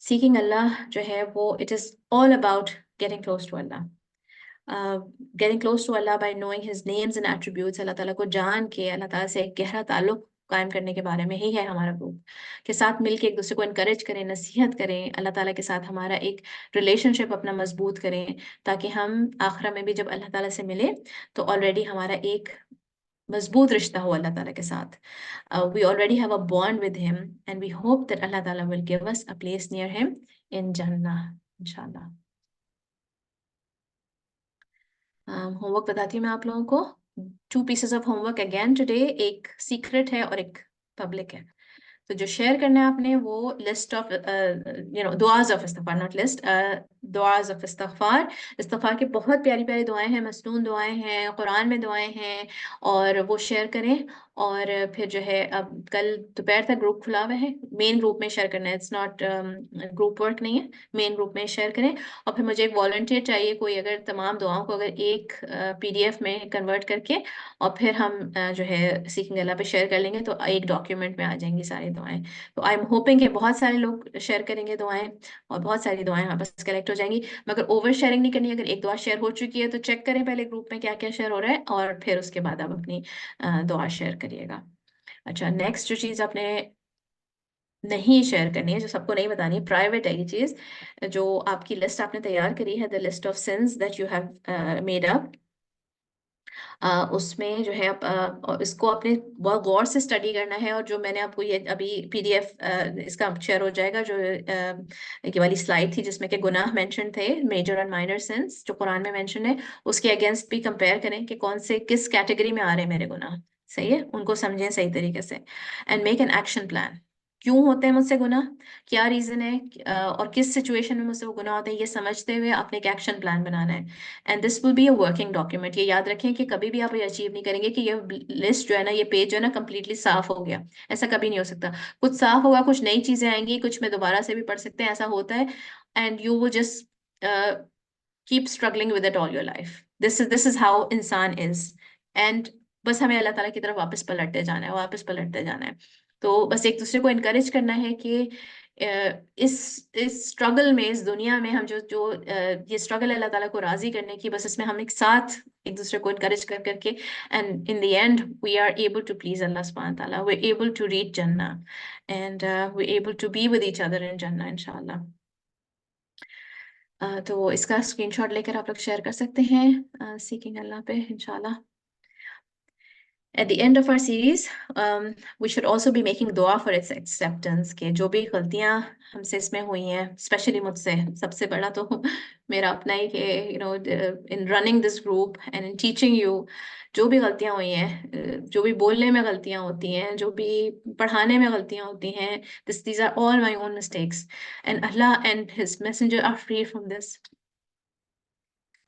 Seeking Allah جو ہے وہ it is all about getting close to Allah. Getting close to Allah by knowing His names and attributes. اللہ تعالیٰ کو جان کے اللہ تعالیٰ سے ایک گہرا تعلق قائم کرنے کے بارے میں ہی ہے ہمارا گروپ، کے ساتھ مل کے ایک دوسرے کو انکریج کریں، نصیحت کریں، اللہ تعالیٰ کے ساتھ ہمارا ایک ریلیشن شپ اپنا مضبوط کریں، تاکہ ہم آخرہ میں بھی جب اللہ تعالیٰ سے ملیں تو آلریڈی ہمارا ایک مضبوط رشتہ ہو اللہ تعالیٰ کے ساتھ. We already have a bond with Him and we hope that Allah Ta'ala will give us a place near Him in Jannah, inshallah. Home work بتاتی ہوں میں آپ لوگوں کو. 2 pieces of homework again today. ایک سیکرٹ ہے اور ایک پبلک ہے. تو جو شیئر کرنا ہے آپ نے وہ لسٹ آف دعاز آف استغفار، ناٹ لسٹ، دعاز آف استغفار. استغفار کی بہت پیاری پیاری دعائیں ہیں، مسنون دعائیں ہیں، قرآن میں دعائیں ہیں، اور وہ شیئر کریں. اور پھر جو ہے اب کل دوپہر تک گروپ کھلا ہوا ہے، مین گروپ میں شیئر کرنا ہے، اٹس ناٹ گروپ ورک نہیں ہے، مین گروپ میں شیئر کریں. اور پھر مجھے ایک والنٹیئر چاہیے کوئی، اگر تمام دعاؤں کو اگر ایک PDF میں کنورٹ کر کے اور پھر ہم جو ہے سیکھنگ اللہ پہ شیئر کر لیں گے تو ایک ڈاکیومنٹ میں آ جائیں گی ساری دعائیں. تو آئی ایم ہوپنگ کہ بہت سارے لوگ شیئر کریں گے دعائیں اور بہت ساری دعائیں وہاں بس کلیکٹ ہو جائیں گی. مگر اوور شیئرنگ نہیں کرنی. اگر ایک دعا شیئر ہو چکی ہے تو چیک کریں پہلے گروپ میں کیا کیا شیئر ہو رہا ہے، اور پھر اس کے بعد آپ اپنی دعا شیئر کریے گا. اچھا، نیکسٹ جو چیز آپ نے نہیں شیئر کرنی ہے، جو سب کو نہیں بتانی، پرائیویٹ ہے یہ چیز، جو آپ کی لسٹ آپ نے تیار کری ہے، the list of sins that you have made up. اس میں جو ہے اس کو آپ نے بہت غور سے اسٹڈی کرنا ہے. اور جو میں نے آپ کو یہ ابھی PDF اس کا شیئر ہو جائے گا، جو یہ والی سلائڈ تھی جس میں کہ گناہ مینشن تھے، میجر اور مائنر سنس جو قرآن میں مینشن ہے، اس کے اگینسٹ بھی کمپیئر کریں کہ کون سے کس کیٹیگری میں آ رہے ہیں میرے گناہ. صحیح ہے، ان کو سمجھیں صحیح طریقے سے، and make an action plan. کیوں ہوتے ہیں مجھ سے گناہ، کیا ریزن ہے، اور کس سچویشن میں مجھ سے وہ گناہ ہوتے ہیں، یہ سمجھتے ہوئے آپ نے ایک ایکشن پلان بنانا ہے. And this will be a working document. یہ یاد رکھیں کہ کبھی بھی آپ یہ اچیو نہیں کریں گے کہ یہ لسٹ جو ہے نا، یہ پیج جو ہے نا کمپلیٹلی صاف ہو گیا. ایسا کبھی نہیں ہو سکتا. کچھ صاف ہوگا، کچھ نئی چیزیں آئیں گی، کچھ میں دوبارہ سے بھی پڑھ سکتے ہیں، ایسا ہوتا ہے. And you will just keep struggling with it all your life. This is how انسان is. And بس ہمیں اللہ تعالیٰ کی طرف واپس پلٹتے جانا ہے، واپس پلٹتے جانا ہے. تو بس ایک دوسرے کو انکریج کرنا ہے کہ اس اسٹرگل میں، اس دنیا میں ہم جو یہ اسٹرگل اللہ تعالیٰ کو راضی کرنے کی، بس اس میں ہم ایک ساتھ ایک دوسرے کو انکریج کر کر کے، and in the end we are able to please Allah سبحانہ تعالیٰ، we are able to reach جنہ، and we are able to be with each other in جنہ انشاءاللہ. تو اس کا اسکرین شاٹ لے کر آپ لوگ شیئر کر سکتے ہیں سیکنگ اللہ پہ انشاءاللہ. At the end of our series, we should also be making dua for its acceptance. کہ جو بھی غلطیاں ہم سے اس میں ہوئی ہیں، اسپیشلی مجھ سے، سب سے بڑا تو میرا اپنا ہی کہ in running this group and in teaching you، جو بھی غلطیاں ہوئی ہیں، جو بھی بولنے میں غلطیاں ہوتی ہیں، جو بھی پڑھانے میں غلطیاں ہوتی ہیں، these are all my own mistakes. And Allah and His Messenger are free from this.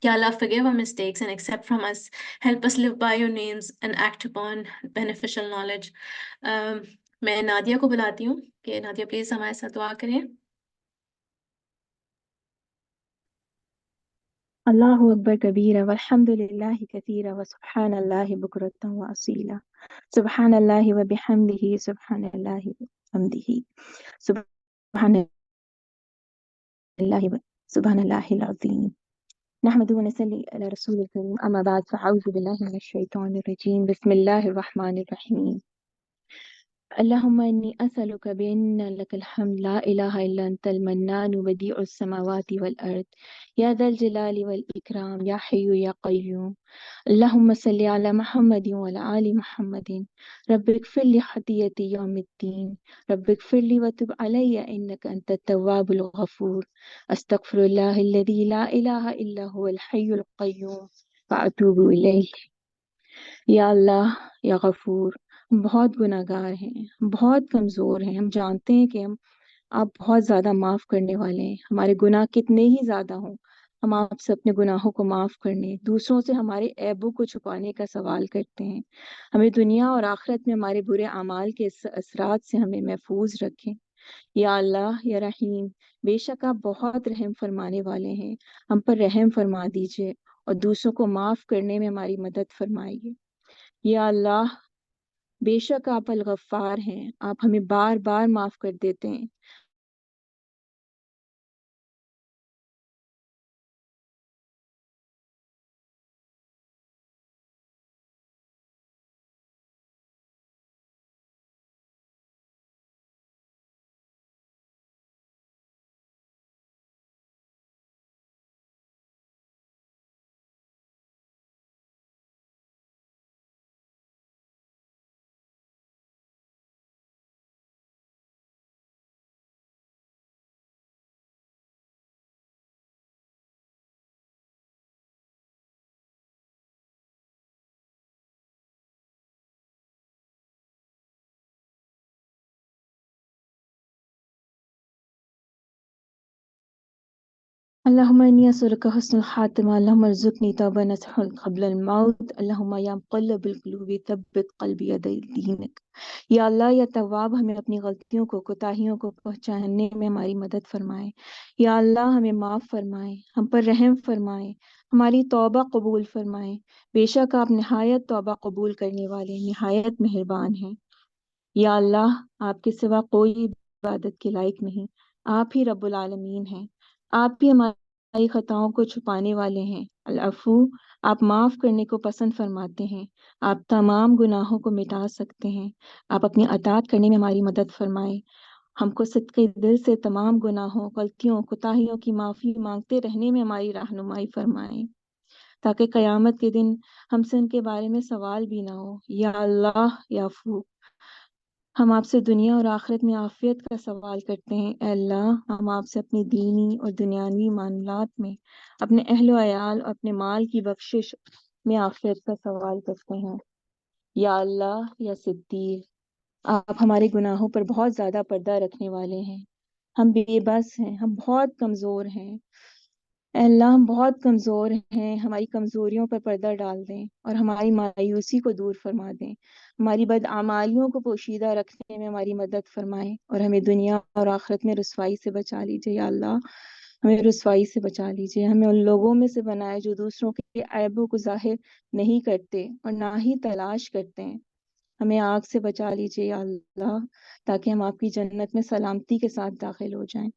Ya Allah, forgive our mistakes and accept from us. Help us live by your names and act upon beneficial knowledge. میں Nadia کو بلاتی ہوں کہ Nadia please ہمارے ساتھ دعا کریں. اللہ اکبر کبیرہ والحمد للہ کثیرہ وسبحان اللہ بکرۃ واصیلا. سبحان اللہ وبحمدہ، سبحان اللہ وبحمدہ، سبحان اللہ سبحان اللہ العظیم. نحمد ونصلي على رسول الكريم. أما بعد فأعوذ بالله من الشيطان الرجيم. بسم الله الرحمن الرحيم. اللهم إني أسألك بأن لك الحمد لا إله إلا أنت المنان بديع السماوات والأرض يا ذا الجلال والإكرام يا حي يا قيوم. اللهم صل على محمد وعلى آل محمد. رب اغفر لي خطيئتي يوم الدين. رب اغفر لي وتب علي إنك أنت التواب الغفور. أستغفر الله الذي لا إله إلا هو الحي القيوم وأتوب إليه. یا اللہ یا غفور، ہم بہت گناہ گار ہیں، ہم بہت کمزور ہیں. ہم جانتے ہیں کہ آپ بہت زیادہ معاف کرنے والے ہیں. ہمارے گناہ کتنے ہی زیادہ ہوں، ہم آپ سے اپنے گناہوں کو معاف کرنے، دوسروں سے ہمارے عیبوں کو چھپانے کا سوال کرتے ہیں. ہمیں دنیا اور آخرت میں ہمارے برے اعمال کے اثرات سے ہمیں محفوظ رکھیں. یا اللہ یا رحیم، بے شک آپ بہت رحم فرمانے والے ہیں. ہم پر رحم فرما دیجئے اور دوسروں کو معاف کرنے میں ہماری مدد فرمائیے. یا اللہ، بے شک آپ الغفار ہیں، آپ ہمیں بار بار معاف کر دیتے ہیں. اللہم انی اسألک حسن الخاتمہ. اللہم ارزقنی توبہ نصوحا قبل الموت. اللہم یا مقلب القلوب ثبت قلبی علی دینک. یا اللہ یا تواب، ہمیں اپنی غلطیوں کو، کوتاہیوں کو پہچاننے میں ہماری مدد فرمائے. یا اللہ ہمیں معاف فرمائے، ہم پر رحم فرمائے، ہماری توبہ قبول فرمائے. بے شک آپ نہایت توبہ قبول کرنے والے، نہایت مہربان ہیں. یا اللہ، آپ کے سوا کوئی عبادت کے لائق نہیں، آپ ہی رب العالمین ہیں. آپ بھی ہماری خطاؤں کو چھپانے والے ہیں. العفو، آپ معاف کرنے کو پسند فرماتے ہیں. آپ تمام گناہوں کو مٹا سکتے ہیں. آپ اپنی اطاعت کرنے میں ہماری مدد فرمائیں. ہم کو صدقے دل سے تمام گناہوں، غلطیوں، کوتاہیوں کی معافی مانگتے رہنے میں ہماری رہنمائی فرمائیں، تاکہ قیامت کے دن ہم سے ان کے بارے میں سوال بھی نہ ہو. یا اللہ یا عفو، ہم آپ سے دنیا اور آخرت میں عافیت کا سوال کرتے ہیں. اے اللہ، ہم آپ سے اپنی دینی اور دنیاوی معاملات میں، اپنے اہل و عیال اور اپنے مال کی بخشش میں عافیت کا سوال کرتے ہیں. یا اللہ یا ستیر، آپ ہمارے گناہوں پر بہت زیادہ پردہ رکھنے والے ہیں، ہم بے بس ہیں، ہم بہت کمزور ہیں، اے اللہ ہم بہت کمزور ہیں، ہماری کمزوریوں پر پردہ ڈال دیں اور ہماری مایوسی کو دور فرما دیں، ہماری بدعمالیوں کو پوشیدہ رکھنے میں ہماری مدد فرمائیں اور ہمیں دنیا اور آخرت میں رسوائی سے بچا لیجیے یا اللہ، ہمیں رسوائی سے بچا لیجیے، ہمیں ان لوگوں میں سے بنائے جو دوسروں کے عیبوں کو ظاہر نہیں کرتے اور نہ ہی تلاش کرتے ہیں، ہمیں آگ سے بچا لیجیے یا اللہ تاکہ ہم آپ کی جنت میں سلامتی کے ساتھ داخل ہو جائیں۔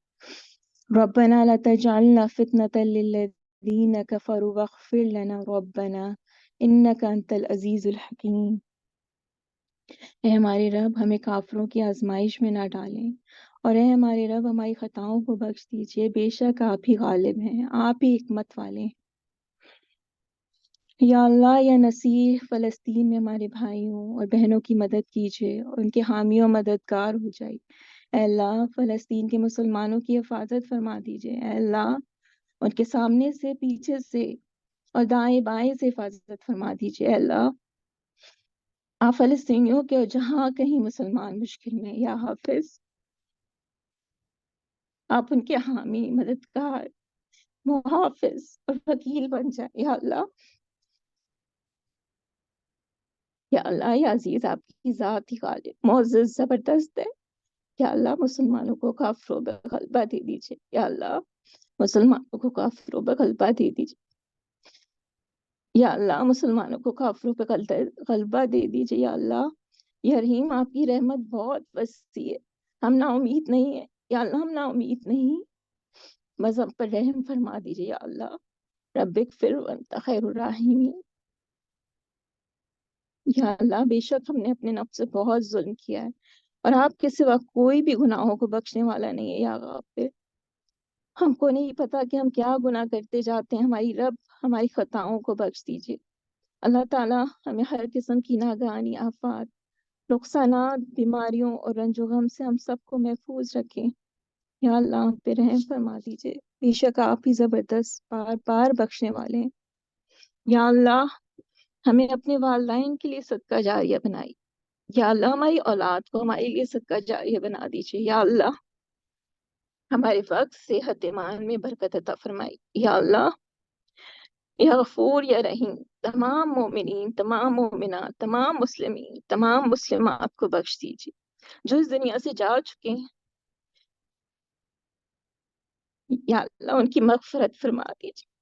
ربنا لا تجعلنا فتنة للذین كفروا واغفر لنا ربنا انك انت العزیز الحکیم۔ اے ہمارے رب ہمیں کافروں کی آزمائش میں نہ ڈالیں، اور اے ہمارے رب ہماری خطاؤں کو بخش دیجئے، بے شک آپ ہی غالب ہیں، آپ ہی حکمت والے ہیں۔ یا اللہ یا نصیر فلسطین میں ہمارے بھائیوں اور بہنوں کی مدد کیجیے اور ان کے حامی و مددگار ہو جائے۔ اے اللہ فلسطین کے مسلمانوں کی حفاظت فرما دیجیے، اے اللہ ان کے سامنے سے، پیچھے سے اور دائیں بائیں سے حفاظت فرما دیجیے، اے اللہ آپ فلسطینیوں کے اور جہاں کہیں مسلمان مشکل میں، یا حافظ آپ ان کے حامی مددگار محافظ اور وکیل بن جائے، یا اللہ یا اللہ یا عزیز آپ کی ذات ہی غالب معزز زبردست ہے، یا اللہ مسلمانوں کو کافروں پہ غلبہ دے دیجیے، یا اللہ مسلمانوں کو کافروں پہ غلبہ دے دیجیے، یا اللہ مسلمانوں کو کافروں پہ غلبہ دے دیجیے، یا اللہ یا رحیم آپ کی رحمت بہت وسیع ہے، ہم نا امید نہیں ہیں، یا اللہ ہم نا امید نہیں، بس ہم پر رحم فرما دیجیے یا اللہ، رب اغفر وانت خیر الراحمین۔ یا اللہ بے شک ہم نے اپنے نفس سے بہت ظلم کیا ہے اور آپ کے سوا کوئی بھی گناہوں کو بخشنے والا نہیں ہے، یا غافر ہم کو نہیں پتا کہ ہم کیا گناہ کرتے جاتے ہیں، ہماری رب ہماری خطاؤں کو بخش دیجیے۔ اللہ تعالیٰ ہمیں ہر قسم کی ناگہانی آفات، نقصانات، بیماریوں اور رنج و غم سے ہم سب کو محفوظ رکھیں، یا اللہ ہم پہ رحم فرما دیجیے، بے شک آپ ہی زبردست بار بار بخشنے والے ہیں۔ یا اللہ ہمیں اپنے والدین کے لیے صدقہ جاریہ بنائی، یا اللہ ہماری اولاد کو ہمارے لیے صدقہ جاریہ بنا دیجیے، یا اللہ ہمارے وقت صحت ایمان میں برکت عطا فرمائی، یا اللہ یا غفور یا رحیم تمام مومنین، تمام مومنات، تمام مسلمین، تمام مسلمات کو بخش دیجیے جو اس دنیا سے جا چکے ہیں، یا اللہ ان کی مغفرت فرما دیجیے،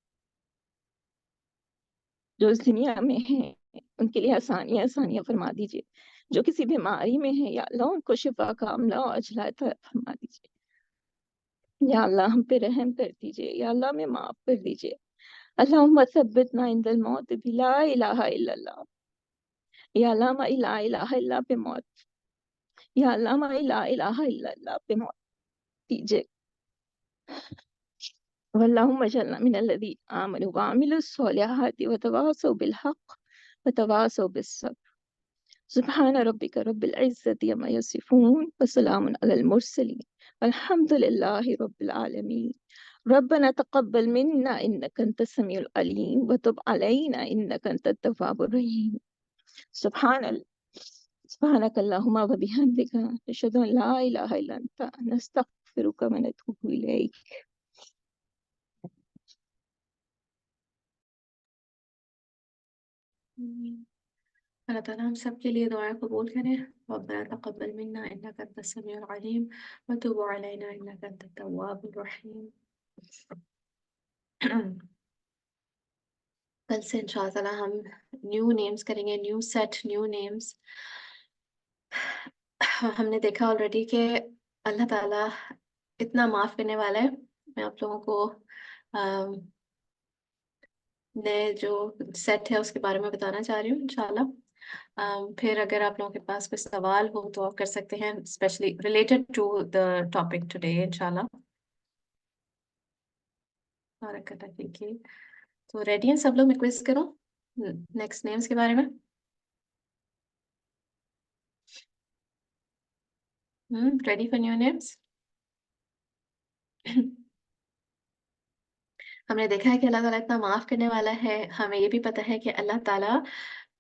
جو اس دنیا میں ہیں ان کے لیے آسانیاں فرما دیجیے، جو کسی بیماری میں ہیں یا اللہ ان کو شفا کاملہ اور عاجلہ عطا فرما دیجیے، یا اللہ ہم پہ رحم کر دیجیے، یا اللہ ہمیں معاف کر دیجیے، اللہم ثبتنا عند الموت بلا الہ الا اللہ، یا اللہ ہماری لا الہ الا اللہ پہ موت، یا اللہ ہماری لا الہ الا اللہ پہ موت دیجیے، واللہم اجعلنا من الذین آمنوا وعملوا الصالحات وتواصوا بالحق وتواصوا بالصبر، سبحان ربک رب العزة عما یصفون وسلام علی المرسلین والحمد للہ رب العالمین۔ ربنا تقبل منا انك انت السميع العليم وتب علينا انك انت التواب الرحيم۔ سبحانك اللهم وبحمدك نشهد ان لا اله الا انت نستغفرك ونتوب اليك۔ اللہ تعالیٰ ہم سب کے لیے دعائیں قبول کریں۔ ربنا تقبل منا انك انت السميع العليم وتب علينا انك انت التواب الرحيم۔ کل سے انشاءاللہ تعالیٰ ہم نیو نیمز کریں گے، نیو سیٹ نیو نیمز۔ ہم نے دیکھا آلریڈی کہ اللہ تعالیٰ اتنا معاف کرنے والا ہے۔ میں آپ لوگوں کو نئے جو سیٹ ہے اس کے بارے میں بتانا چاہ رہی ہوں انشاءاللہ۔ پھر اگر آپ لوگوں کے پاس کوئی سوال ہو تو آپ کر سکتے ہیں، especially related to the topic today انشاءاللہ۔ بارک اللہ فیک۔ تو ریڈی ہیں سب لوگ؟ میں کوئز کروں نیکسٹ نیمز کے بارے میں؟ Ready for new names? ہم نے دیکھا ہے کہ اللہ تعالیٰ اتنا معاف کرنے والا ہے، ہمیں یہ بھی پتہ ہے کہ اللہ تعالیٰ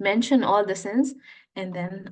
mention all the sins and then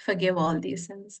forgive all these sins.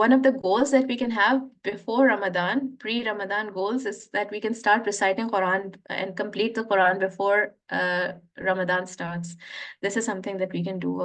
One of the goals that we can have before Ramadan, pre-Ramadan goals, is that we can start reciting Quran and complete the Quran before Ramadan starts. This is something that we can do.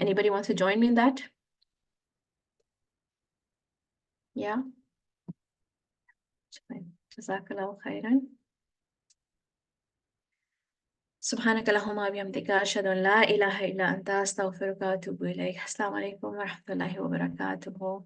anybody wants to join me in that? Yeah. Jazakallah khairan. سبحانك اللهم وبحمدك أشهد أن لا إله إلا أنت أستغفرك وأتوب إليك. السلام عليكم ورحمة الله وبركاته.